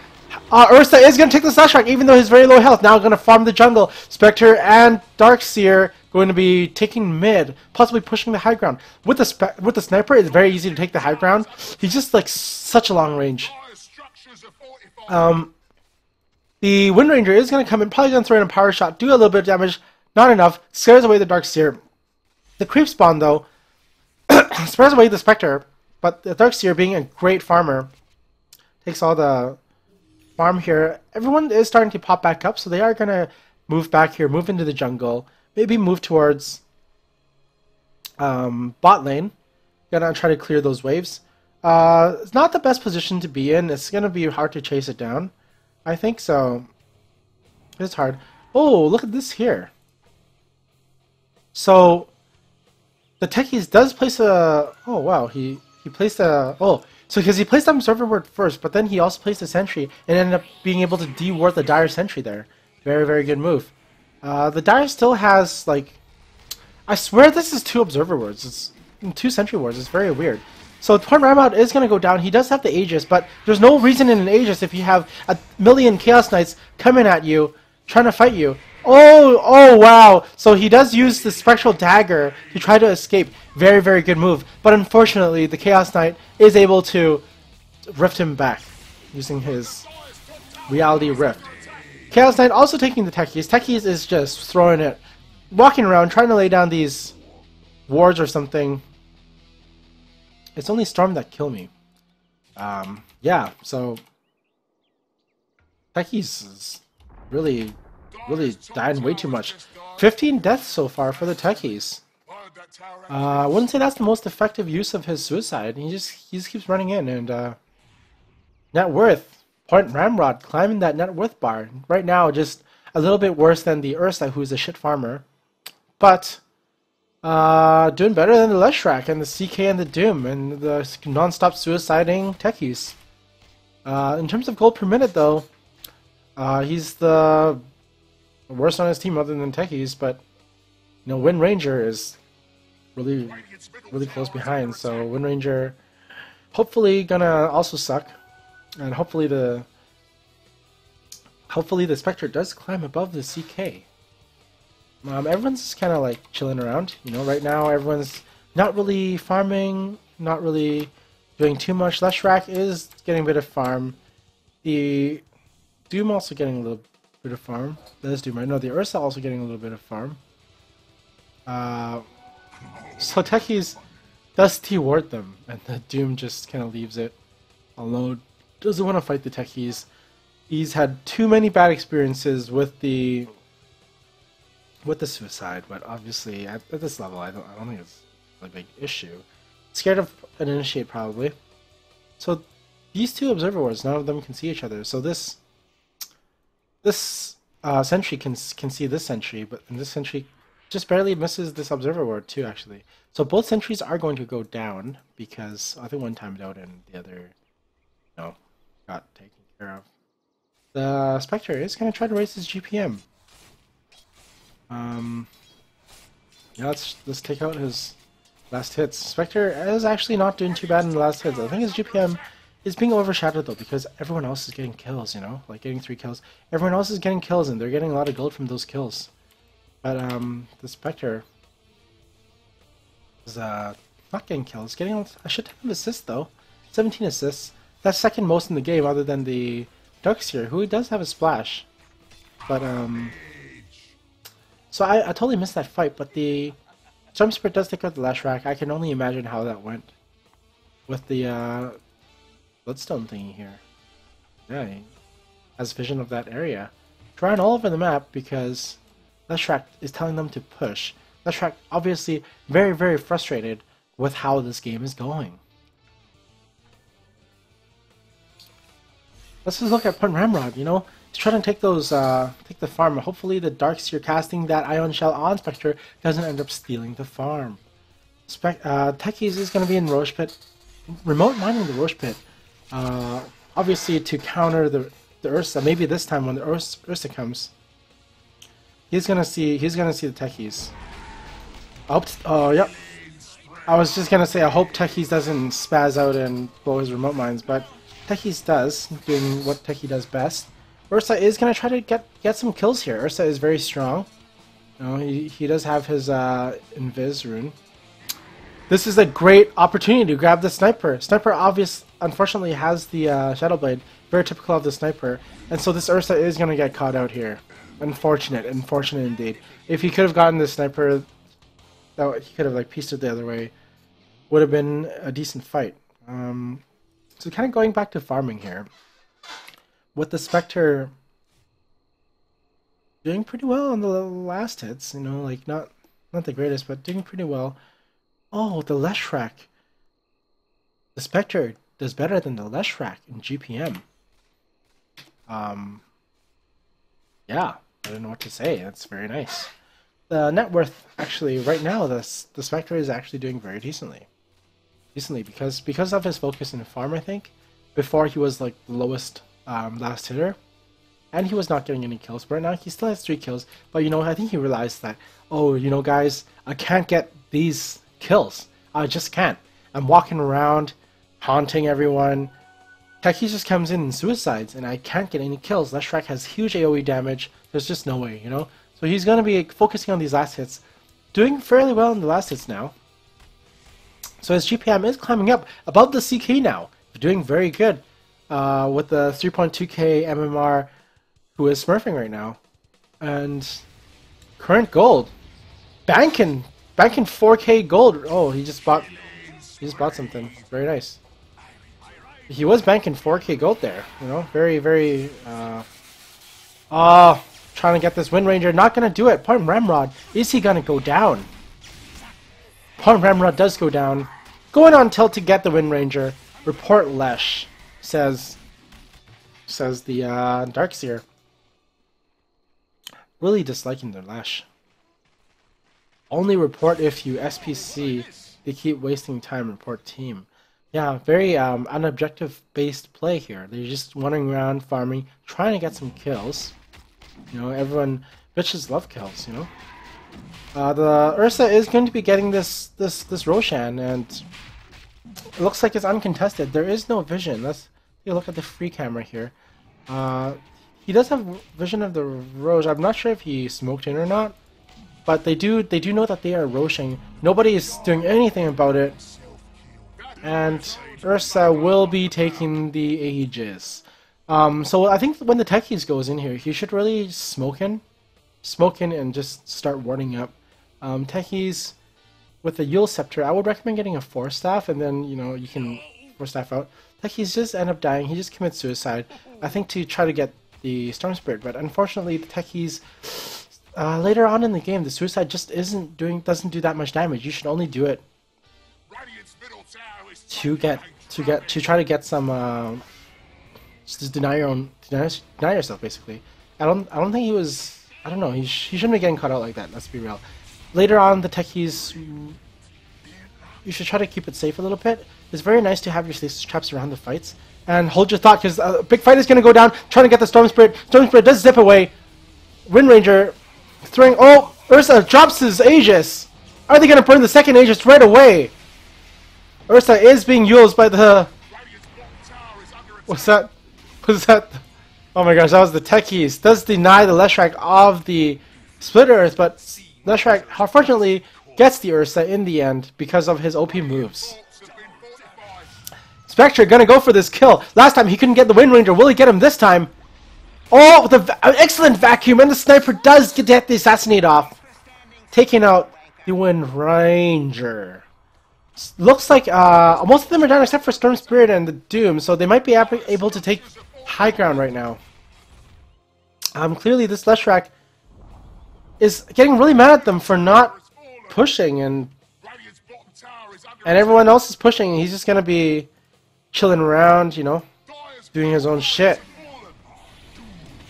A: Ursa is going to take the Slash Rock, even though he's very low health. Now going to farm the jungle. Spectre and Darkseer going to be taking mid, possibly pushing the high ground. With the sniper, it's very easy to take the high ground. He's just like such a long range. The Wind Ranger is going to come in, probably going to throw in a power shot, do a little bit of damage. Not enough. Scares away the Darkseer. The creep spawn, though, scares away the Spectre. But the Darkseer, being a great farmer, takes all the farm here. Everyone is starting to pop back up, so they are going to move back here, move into the jungle, maybe move towards bot lane. Gonna try to clear those waves. It's not the best position to be in. It's going to be hard to chase it down, I think, so it's hard. Oh, look at this here. So the Techies does place a... Oh, wow, he placed a... Oh, so because he placed the Observer Ward first, but then he also placed a Sentry and ended up being able to de-ward the Dire Sentry there. Very, very good move. The Dire still has, like... I swear this is 2 Observer Wards. It's 2 Sentry Wards. It's very weird. So Point Ramrod is going to go down. He does have the Aegis, but there's no reason in an Aegis if you have a million Chaos Knights coming at you, trying to fight you. Oh, wow. So he does use the Spectral Dagger to try to escape. Very, very good move. But unfortunately, the Chaos Knight is able to rift him back using his Reality Rift. Chaos Knight also taking the Techies. Techies is just throwing it, walking around, trying to lay down these wards or something. It's only Storm that kill me. Yeah, so Techies is really dying way too much. 15 deaths so far for the Techies. I wouldn't say that's the most effective use of his suicide. He just keeps running in, and net worth. Point Ramrod climbing that net worth bar. Right now, just a little bit worse than the Ursa, who's a shit farmer. But doing better than the Leshrac and the CK and the Doom and the non-stop suiciding Techies. In terms of gold per minute, though, he's the worst on his team other than Techies, but you know, Wind Ranger is really close behind. So Wind Ranger hopefully gonna also suck, and hopefully the Spectre does climb above the CK. Everyone's just kind of like chilling around, you know. Right now, everyone's not really farming, not really doing too much. Leshrac is getting a bit of farm. The Doom also getting a little bit of farm. That is Doom. I know the Ursa also getting a little bit of farm. So Techies does T-ward them, and the Doom just kind of leaves it alone. Doesn't want to fight the Techies. He's had too many bad experiences with the suicide, but obviously at this level, I don't think it's a big issue. Scared of an initiate probably. So these 2 observer wards, none of them can see each other. So this sentry can see this sentry, but this sentry just barely misses this observer ward too, actually. So both sentries are going to go down because I think one timed out and the other, got taken care of. The Spectre is going to try to raise his GPM. Yeah, let's take out his last hits. Spectre is actually not doing too bad in the last hits. I think his GPM is being overshadowed though because everyone else is getting kills, like getting 3 kills. Everyone else is getting kills and they're getting a lot of gold from those kills. But the Spectre is not getting kills. Getting a shit ton of assists though. 17 assists. That's second most in the game other than the Darkseer, who does have a splash. But so I totally missed that fight, but the Storm Spirit does take out the Leshrac. I can only imagine how that went with the Bloodstone thingy here. Yeah, he has vision of that area. Drawing all over the map because Leshrac is telling them to push. Leshrac obviously very, very frustrated with how this game is going. Let's just look at Point Ramrod, he's trying to take those, take the farm. Hopefully the Darkseer casting that Ion Shell on Spectre doesn't end up stealing the farm. Techies is going to be in Roche Pit, remote mining the Roche Pit. obviously to counter the Ursa. Maybe this time when the Ursa comes, he's gonna see the techies. Oh, yep. I was just gonna say I hope Techies doesn't spaz out and blow his remote mines, but Techies does, doing what Techie does best. Ursa is gonna try to get some kills here. Ursa is very strong. You know, he does have his Invis rune. This is a great opportunity to grab the sniper. Sniper unfortunately has the Shadow Blade, very typical of the sniper, and so this Ursa is gonna get caught out here. Unfortunate indeed. If he could have gotten the sniper, that he could have like pieced it the other way, would have been a decent fight. So kind of going back to farming here, with the Spectre doing pretty well on the last hits, you know, like not the greatest, but doing pretty well. Oh, the Leshrac. The Spectre does better than the Leshrac in GPM. Yeah, I don't know what to say. That's very nice. The net worth, actually, right now, the Spectre is actually doing very decently. Because of his focus in the farm, I think. Before he was like the lowest last hitter, and he was not getting any kills. But right now he still has 3 kills. But you know, I think he realized that, oh, you know, guys, I can't get these kills. I just can't. I'm walking around, haunting everyone. Techie just comes in and suicides, and I can't get any kills. Leshrac has huge AoE damage. There's just no way, you know. So he's going to be focusing on these last hits, doing fairly well in the last hits now. So his GPM is climbing up above the CK now, doing very good with the 3.2k MMR, who is smurfing right now, and current gold, banking 4k gold. Oh, he just bought something very nice. He was banking 4k gold there, you know, very. Trying to get this Wind Ranger, not gonna do it. Point Ramrod, is he gonna go down? Point Ramrod does go down. Going on tilt to get the Wind Ranger. Report Lesh, says the Darkseer. Really disliking their Lesh. Only report if you SPC. They keep wasting time. Report team. Yeah, very unobjective based play here. They're just wandering around farming, trying to get some kills. You know, bitches love kills, you know. The Ursa is going to be getting this Roshan, and it looks like it's uncontested. There is no vision. Let's take a look at the free camera here. He does have vision of the Rosh. I'm not sure if he smoked in or not, but they do know that they are Roshing. Nobody is doing anything about it, and Ursa will be taking the Aegis. So I think when the Techies goes in here, he should really smoke in and just start warding up. Techies with the Yule Scepter, I would recommend getting a 4-staff, and then, you know, you can 4-staff out. Techies just end up dying. He just commits suicide, I think, to try to get the Storm Spirit. But unfortunately, the Techies later on in the game, the suicide just doesn't do that much damage. You should only do it to try to get some. Just deny yourself, basically. I don't think he was. I don't know. He shouldn't be getting caught out like that. Let's be real. Later on, the Techies, you should try to keep it safe a little bit. It's very nice to have your stasis traps around the fights and hold your thought, because a big fight is going to go down. Trying to get the Storm Spirit. Storm Spirit does zip away. Wind Ranger throwing. Oh, Ursa drops his Aegis. Are they going to burn the second Aegis right away? Ursa is being used by the. What's that? Was that? Oh my gosh, that was the Techies. Does deny the Leshrac of the Split Earth, but Leshrac unfortunately gets the Ursa in the end because of his OP moves. Spectre gonna go for this kill. Last time he couldn't get the Wind Ranger. Will he get him this time? Oh, the excellent vacuum, and the sniper does get the assassinate off, taking out the Wind Ranger. Looks like most of them are down except for Storm Spirit and the Doom, so they might be able to take high ground right now. Clearly this Leshrac is getting really mad at them for not pushing, and everyone else is pushing, and he's just gonna be chilling around, you know, doing his own shit.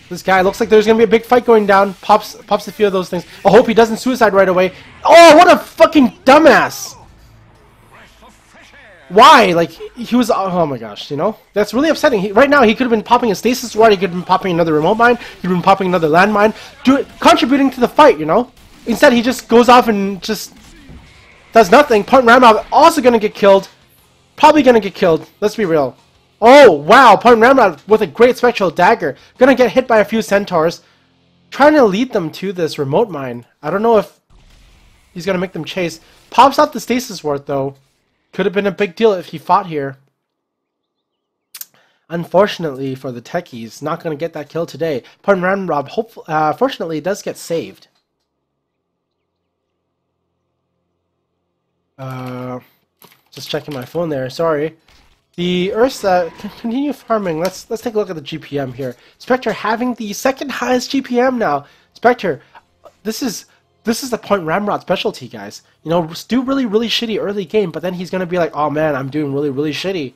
A: This guy looks like there's gonna be a big fight going down. Pops a few of those things. I hope he doesn't suicide right away. Oh, what a fucking dumbass! Why? Like, he was... Oh my gosh, you know? That's really upsetting. Right now, he could have been popping a stasis ward, he could have been popping another remote mine, he could have been popping another landmine, contributing to the fight, you know? Instead, he just goes off and just does nothing. Point Ramrod also gonna get killed. Probably gonna get killed. Let's be real. Oh, wow. Point Ramrod with a great Spectral Dagger. Gonna get hit by a few Centaurs. Trying to lead them to this remote mine. I don't know if he's gonna make them chase. Pops out the stasis ward, though. Could have been a big deal if he fought here. Unfortunately for the techies, not going to get that kill today. Point Ramrod, fortunately, does get saved. Just checking my phone there. Sorry. The Ursa continue farming. Let's take a look at the GPM here. Spectre having the second highest GPM now. Spectre, this is the Point Ramrod specialty, guys. You know, do really shitty early game, but then he's gonna be like, oh man, I'm doing really shitty.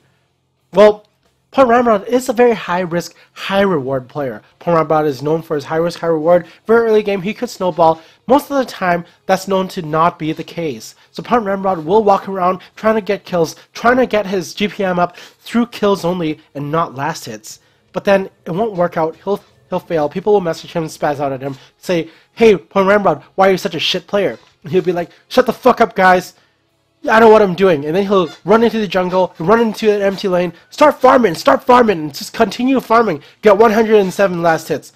A: Well, Point Ramrod is a very high risk, high reward player. Point Ramrod is known for his high risk, high reward. Very early game, he could snowball. Most of the time, that's known to not be the case. So Point Ramrod will walk around trying to get kills, trying to get his GPM up through kills only and not last hits. But then it won't work out. He'll fail. People will message him, spaz out at him, say, hey, Point Ramrod, why are you such a shit player? And he'll be like, shut the fuck up, guys. I know what I'm doing. And then he'll run into the jungle, run into an empty lane, start farming, and just continue farming. Get 107 last hits.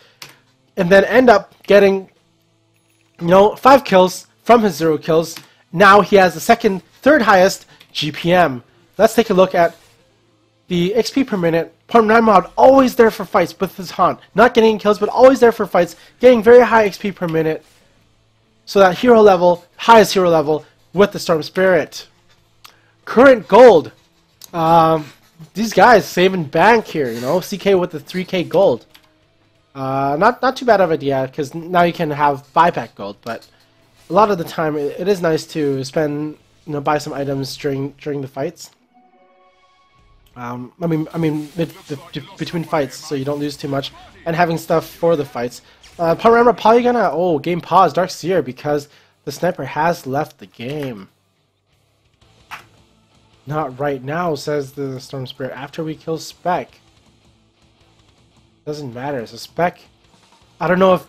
A: And then end up getting, you know, 5 kills from his 0 kills. Now he has the third highest GPM. Let's take a look at the XP per minute. Point Ramrod always there for fights with his haunt. Not getting kills, but always there for fights. Getting very high XP per minute. So that hero level, highest hero level, with the Storm Spirit. Current gold. These guys saving bank here, you know. CK with the 3k gold. Not too bad of an idea, because now you can have 5-pack gold, but a lot of the time it is nice to spend, you know, buy some items during the fights. I mean between fights, so you don't lose too much, and having stuff for the fights. Panorama probably gonna game pause Dark Seer because the sniper has left the game. Not right now, says the Storm Spirit. After we kill Spec. Doesn't matter. So Spec, I don't know if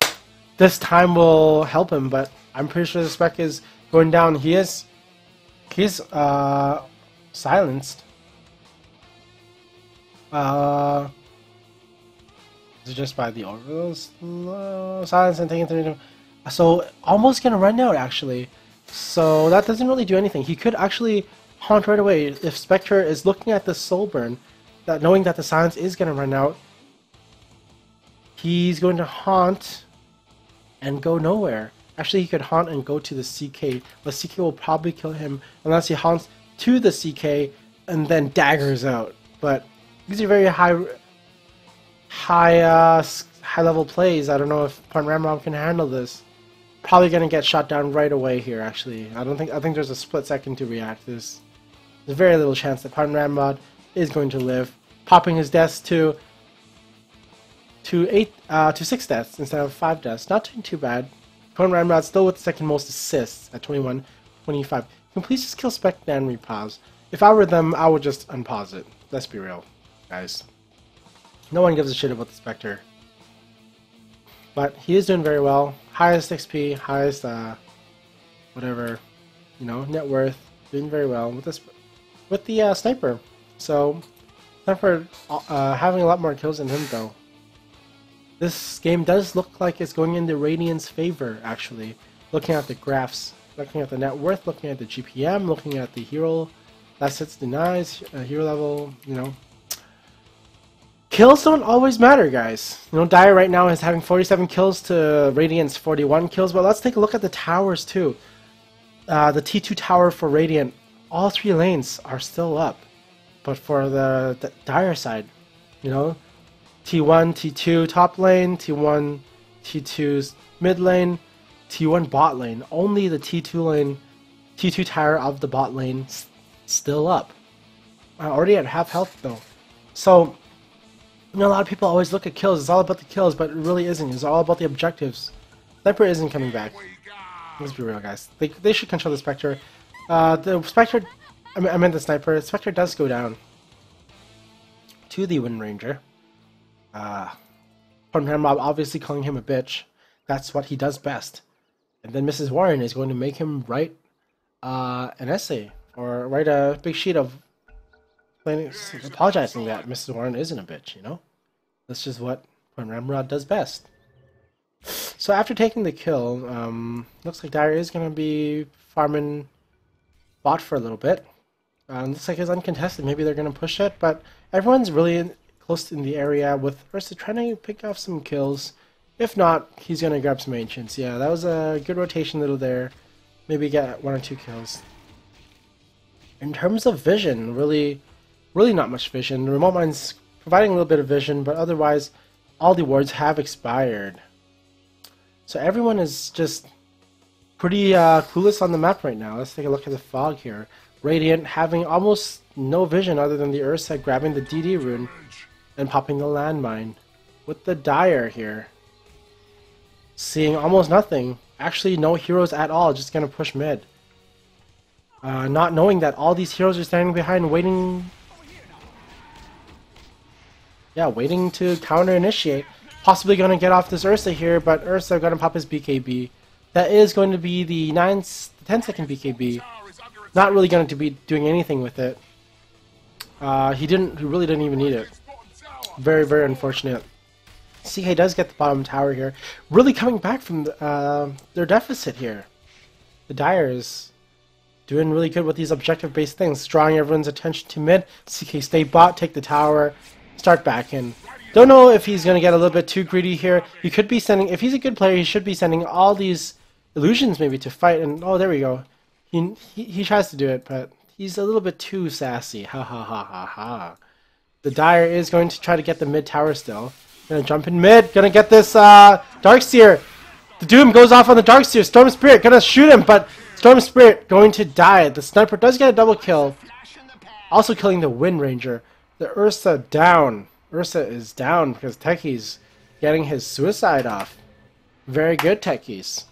A: this time will help him, but I'm pretty sure the Spec is going down. He's silenced. Is it just by the overload? Silence and taking 30. So almost gonna run out actually. So that doesn't really do anything. He could actually haunt right away if Spectre is looking at the soul burn, that knowing that the silence is gonna run out. He's going to haunt and go nowhere. Actually, he could haunt and go to the CK, but CK will probably kill him unless he haunts to the CK and then daggers out. But these are very high level plays. I don't know if Point Ramrod can handle this. Probably gonna get shot down right away here. Actually, I think there's a split second to react. There's very little chance that Point Ramrod is going to live. Popping his deaths to 6 deaths instead of 5 deaths. Not doing too bad. Point Ramrod still with the second most assists at 21, 25. Can we please just kill Spectre and repause? If I were them, I would just unpause it. Let's be real, guys. No one gives a shit about the Spectre. But he is doing very well. Highest XP, highest whatever, you know, net worth. Doing very well with this, with the sniper. So sniper having a lot more kills than him though. This game does look like it's going into Radiant's favor actually. Looking at the graphs, looking at the net worth, looking at the GPM, looking at the hero last hits denies, hero level, you know. Kills don't always matter, guys. You know, Dire right now is having 47 kills to Radiant's 41 kills, but let's take a look at the towers too. The T2 tower for Radiant, all 3 lanes are still up. But for the Dire side, you know, T1, T2 top lane, T1, T2's mid lane, T1 bot lane. Only the T2 lane, T2 tower of the bot lane still up. Already at half health though. So, you know, a lot of people always look at kills. It's all about the kills, but it really isn't. It's all about the objectives. Sniper isn't coming back. Let's be real, guys. They should control the Spectre. The Spectre I meant the sniper. Spectre does go down to the Wind Ranger. Ramrod obviously calling him a bitch. That's what he does best. And then Mrs. Warren is going to make him write an essay or write a big sheet of apologizing that Mrs. Warren isn't a bitch, you know? That's just what Ramrod does best. So after taking the kill, looks like Dyer is going to be farming bot for a little bit. Looks like it's uncontested. Maybe they're going to push it, but everyone's really close in the area with Ursa trying to pick off some kills. If not, he's going to grab some ancients. Yeah, that was a good rotation little there. Maybe get 1 or 2 kills. In terms of vision, really not much vision. The remote mine's providing a little bit of vision, but otherwise all the wards have expired. So everyone is just pretty clueless on the map right now. Let's take a look at the fog here. Radiant having almost no vision other than the Ursa grabbing the DD rune and popping the landmine. With the Dyer here, seeing almost nothing. Actually no heroes at all, just gonna push mid. Not knowing that all these heroes are standing behind waiting. Yeah, waiting to counter initiate. Possibly gonna get off this Ursa here, but Ursa gonna pop his BKB. That is going to be the 10-second BKB. Not really going to be doing anything with it. He really didn't even need it. Very unfortunate. CK does get the bottom tower here. Really coming back from their deficit here. The Dyer is doing really good with these objective-based things, drawing everyone's attention to mid. CK stay bot, take the tower, start back in. Don't know if he's going to get a little bit too greedy here. He could be sending, if he's a good player, he should be sending all these illusions maybe to fight. And oh, there we go. He tries to do it, but he's a little bit too sassy. Ha ha ha ha ha. The Dyer is going to try to get the mid tower still. Gonna jump in mid. Gonna get this Darkseer. The Doom goes off on the Darkseer. Storm Spirit gonna shoot him, but Storm Spirit going to die. The sniper does get a double kill. Also killing the Wind Ranger. The Ursa down. Ursa is down because Techie's getting his suicide off. Very good, Techies.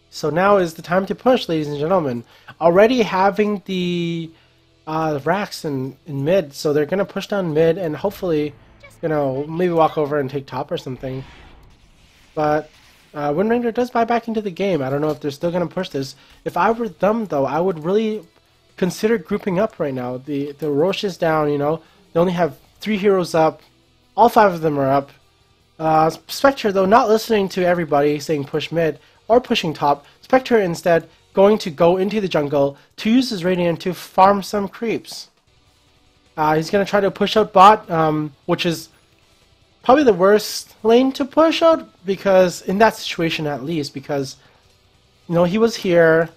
A: So now is the time to push, ladies and gentlemen. Already having the racks in mid, so they're going to push down mid and hopefully, you know, maybe walk over and take top or something. But Wind Ranger does buy back into the game. I don't know if they're still going to push this. If I were them, though, I would really consider grouping up right now. The Roche is down, you know. They only have 3 heroes up. All 5 of them are up. Spectre, though, not listening to everybody saying push mid or pushing top. Spectre instead going to go into the jungle to use his Radiant to farm some creeps. He's going to try to push out bot, which is probably the worst lane to push out, because in that situation at least, because, you know, he was here.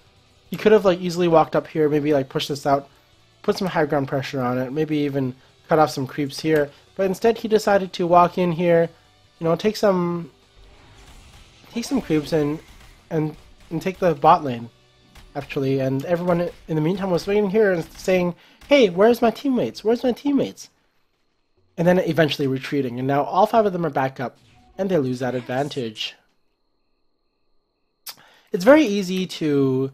A: He could have like easily walked up here, maybe like push this out, put some high ground pressure on it, maybe even cut off some creeps here. But instead he decided to walk in here, you know, take some creeps and take the bot lane, actually. And everyone in the meantime was waiting here and saying, hey, where's my teammates? Where's my teammates? And then eventually retreating. And now all 5 of them are back up, and they lose that advantage. It's very easy to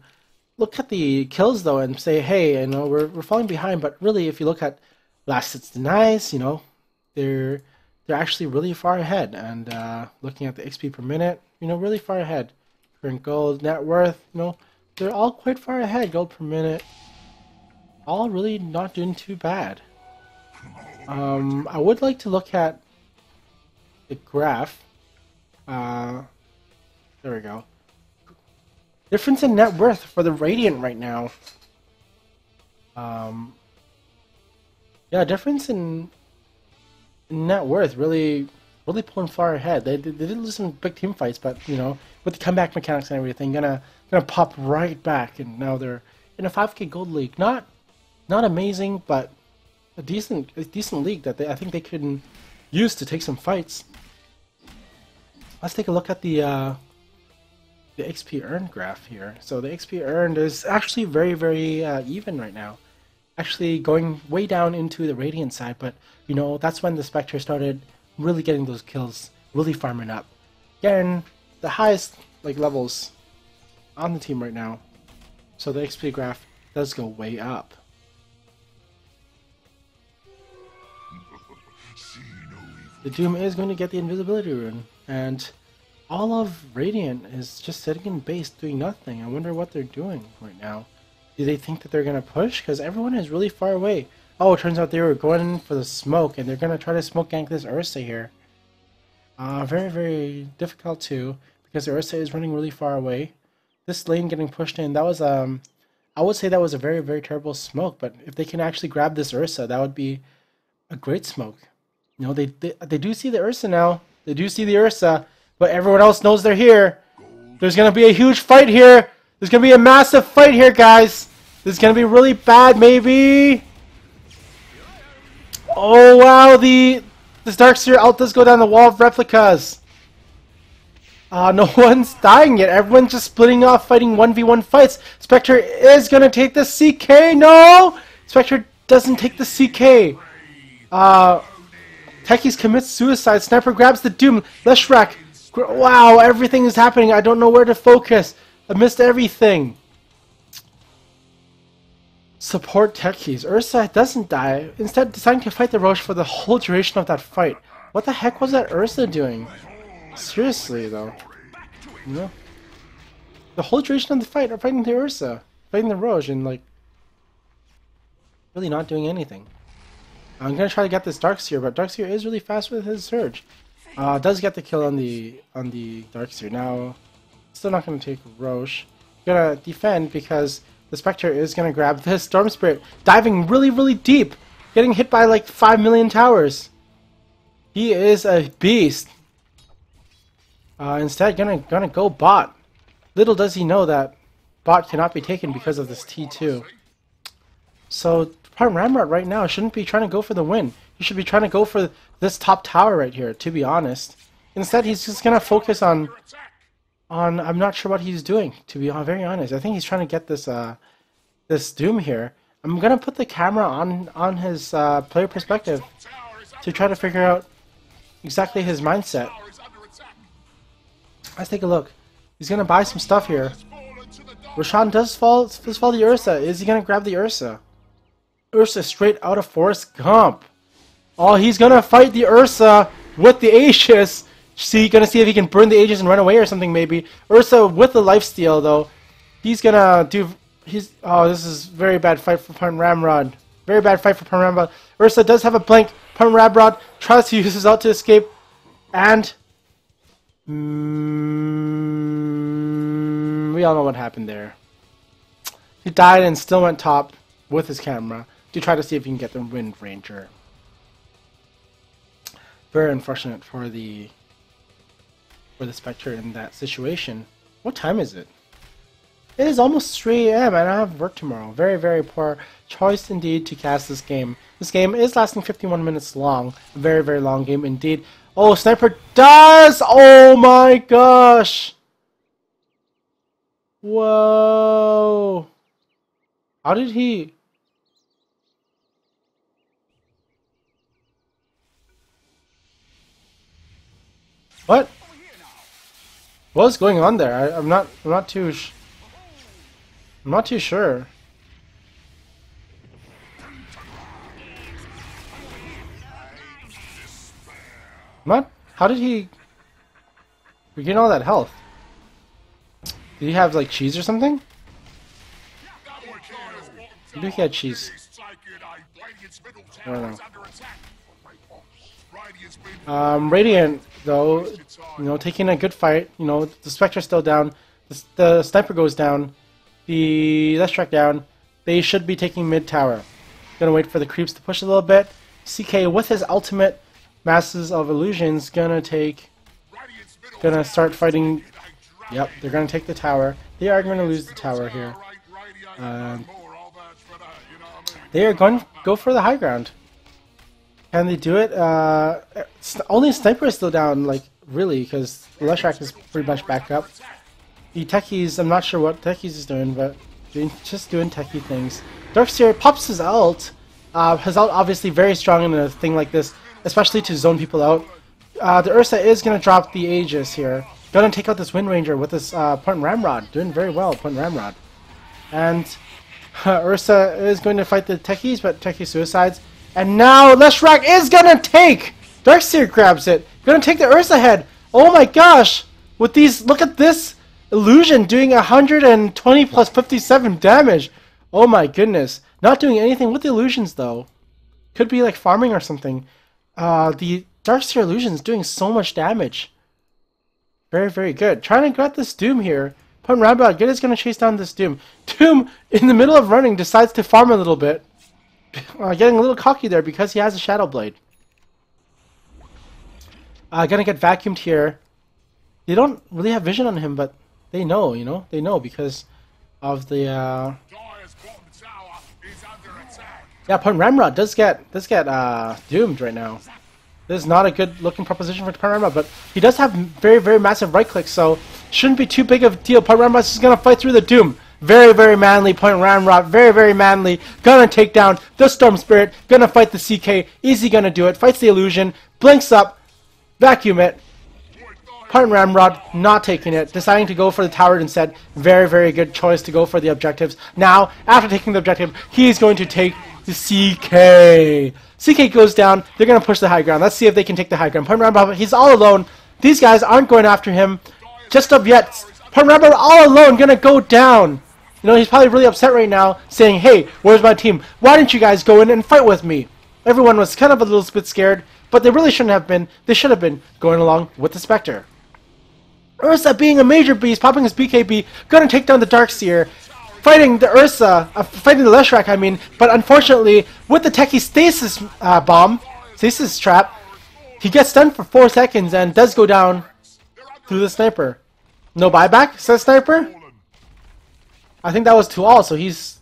A: look at the kills, though, and say, hey, you know, we're falling behind. But really, if you look at last hits denies, you know, they're actually really far ahead. And looking at the XP per minute, you know, really far ahead. Current gold, net worth, you know, they're all quite far ahead. Gold per minute, all really not doing too bad. I would like to look at the graph. There we go. Difference in net worth for the Radiant right now. Yeah, difference in net worth really pulling far ahead. They did lose some big team fights, but you know, with the comeback mechanics and everything, gonna pop right back, and now they're in a 5K gold league. Not amazing, but a decent league that I think they can use to take some fights. Let's take a look at the XP earned graph here. So the XP earned is actually very even right now. Actually going way down into the Radiant side, but you know, that's when the Spectre started really getting those kills, really farming up, getting the highest like levels on the team right now. So the XP graph does go way up. The Doom is going to get the invisibility rune, and all of Radiant is just sitting in base doing nothing. I wonder what they're doing right now. Do they think that they're going to push? Because everyone is really far away. Oh, it turns out they were going in for the smoke, and they're going to try to smoke gank this Ursa here. Very, very difficult too, because the Ursa is running really far away. This lane getting pushed in, that was, I would say that was a very, very terrible smoke, but if they can actually grab this Ursa, that would be a great smoke. You know, they do see the Ursa now. They do see the Ursa, but everyone else knows they're here. There's going to be a huge fight here. There's going to be a massive fight here, guys. This is going to be really bad, maybe. Oh, wow. This Darkseer ult does go down the wall of replicas. No one's dying yet. Everyone's just splitting off, fighting 1v1 fights. Spectre is going to take the CK. No! Spectre doesn't take the CK. Techie's commits suicide. Sniper grabs the Doom. Leshrac. Wow, everything is happening. I don't know where to focus. I missed everything. Support Techies. Ursa doesn't die. Instead, deciding to fight the Roche for the whole duration of that fight. What the heck was that Ursa doing? Seriously, though. You know? The whole duration of the fight, are fighting the Ursa. Fighting the Roche and, like, really not doing anything. I'm gonna try to get this Darkseer, but Darkseer is really fast with his surge. Does get the kill on the Darkseer. Now, still not gonna take Roche. Gonna defend because the Spectre is gonna grab this Storm Spirit, diving really, really deep, getting hit by like 5 million towers. He is a beast. Instead, gonna go bot. Little does he know that bot cannot be taken because of this T2. So Ramrod right now shouldn't be trying to go for the win. He should be trying to go for this top tower right here, to be honest. Instead, he's just gonna focus on I'm not sure what he's doing, to be very honest. I think he's trying to get this this Doom here. I'm gonna put the camera on his player perspective to try to figure out exactly his mindset. Let's take a look. He's gonna buy some stuff here. Roshan does fall the Ursa. Is he gonna grab the Ursa? Ursa straight out of Forrest Gump. Oh, he's gonna fight the Ursa with the Aegis. Gonna see if he can burn the Aegis and run away or something maybe. Ursa with the lifesteal though. He's gonna do. Oh, this is very bad fight for Ramrod. Very bad fight for Ramrod. Ursa does have a blank. Ramrod tries to use his ult to escape, and we all know what happened there. He died and still went top with his camera to try to see if he can get the Wind Ranger. Very unfortunate for the Spectre in that situation. What time is it? It is almost 3 AM and I have work tomorrow. Very, very poor choice indeed to cast this game. This game is lasting 51 minutes long. A very, very long game indeed. Oh, Sniper does! Oh my gosh! Whoa! How did he... What? What's going on there? I'm not too sure. What? How did he regain all that health? Did he have like cheese or something? Maybe he had cheese. I don't know. Radiant though, you know, taking a good fight. You know, the Spectre's still down. The Sniper goes down. The Leshrac down. They should be taking mid tower. Gonna wait for the creeps to push a little bit. CK with his ultimate Masses of Illusions gonna start fighting. Yep, they're gonna take the tower. They are gonna lose the tower here. They are going to go for the high ground. Can they do it? Only Sniper is still down, like, really, because Leshrac is pretty much back up. The Techies, I'm not sure what Techies is doing, but just doing techie things. Darkseer pops his ult. His ult obviously very strong in a thing like this, especially to zone people out. The Ursa is going to drop the Aegis here. Going to take out this Wind Ranger with this Point Ramrod. Doing very well, Point Ramrod. And Ursa is going to fight the Techies, but Techie suicides. And now Leshrac is gonna take! Darkseer grabs it. Gonna take the Ursa head. Oh my gosh! With these, look at this illusion doing 120 plus 57 damage. Oh my goodness. Not doing anything with the illusions though. Could be like farming or something. The Darkseer illusion is doing so much damage. Very, very good. Trying to get this Doom here. Point Ramrod, Get is going to chase down this Doom. Doom, in the middle of running, decides to farm a little bit. Getting a little cocky there because he has a Shadow Blade. Gonna get vacuumed here. They don't really have vision on him, but they know, you know? They know because of the... Yeah, Point Ramrod does get doomed right now. This is not a good looking proposition for Point Ramrod, but he does have very, very massive right clicks, so shouldn't be too big of a deal. Point Ramrod is going to fight through the Doom. Very, very manly Point Ramrod. Very, very manly. Gonna take down the Storm Spirit. Gonna fight the CK. Easy gonna do it. Fights the illusion. Blinks up. Vacuum it. Point Ramrod not taking it. Deciding to go for the tower instead. Very, very good choice to go for the objectives. Now, after taking the objective, he's going to take the CK. CK goes down. They're going to push the high ground. Let's see if they can take the high ground. Point Ramrod, he's all alone. These guys aren't going after him just up yet. Point Ramrod all alone, going to go down. You know, he's probably really upset right now, saying, hey, where's my team? Why didn't you guys go in and fight with me? Everyone was kind of a little bit scared, but they really shouldn't have been. They should have been going along with the Spectre. Ursa being a major beast, popping his BKB, going to take down the Darkseer. Fighting the Ursa, fighting the Leshrac, I mean, but unfortunately, with the Techie stasis bomb, stasis trap, he gets stunned for 4 seconds and does go down through the sniper. No buyback, says sniper? I think that was to all, so he's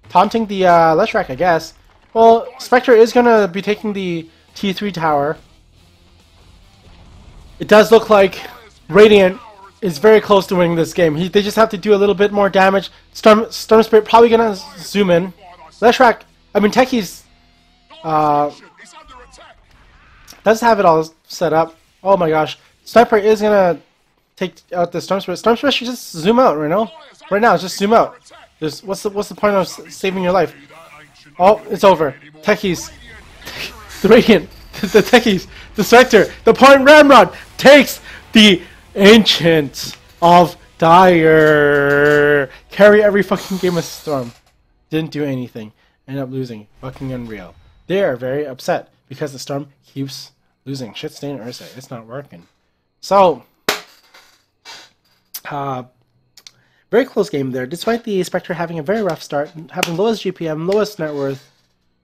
A: taunting the Leshrac, I guess. Well, Spectre is going to be taking the T3 tower. It does look like Radiant is very close to winning this game. They just have to do a little bit more damage. Storm Spirit probably gonna zoom in. Leshrac, I mean Techie's does have it all set up. Oh my gosh. Sniper is gonna take out the Storm Spirit. Storm Spirit should just zoom out right now. Right now, just zoom out. What's the point of saving your life? Oh, it's over. Techie's the Radiant, the Techies, the Spectre, the Point Ramrod takes the Ancient of Dire. Carry every fucking game of Storm. Didn't do anything. Ended up losing. Fucking unreal. They are very upset because the Storm keeps losing. Shit stain Ursa. It's not working. So, very close game there. Despite the Spectre having a very rough start, having lowest GPM, lowest net worth,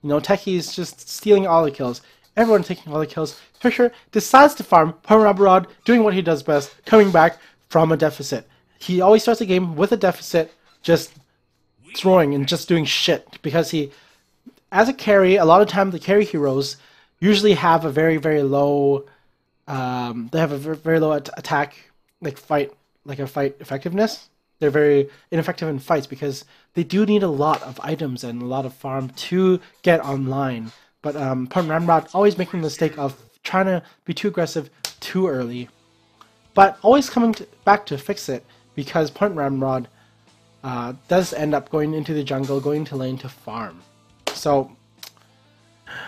A: you know, Techie's just stealing all the kills. Everyone taking all the kills. Spectre decides to farm. Point Ramrod doing what he does best, coming back from a deficit. He always starts a game with a deficit, just throwing and just doing shit. Because he, as a carry, a lot of time the carry heroes usually have a very, very low, they have a very low attack, fight effectiveness. They're very ineffective in fights because they do need a lot of items and a lot of farm to get online. But Point Ramrod always making the mistake of trying to be too aggressive too early. But always coming back to fix it because Point Ramrod does end up going into the jungle, going to lane to farm. So,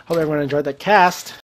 A: hope everyone enjoyed that cast.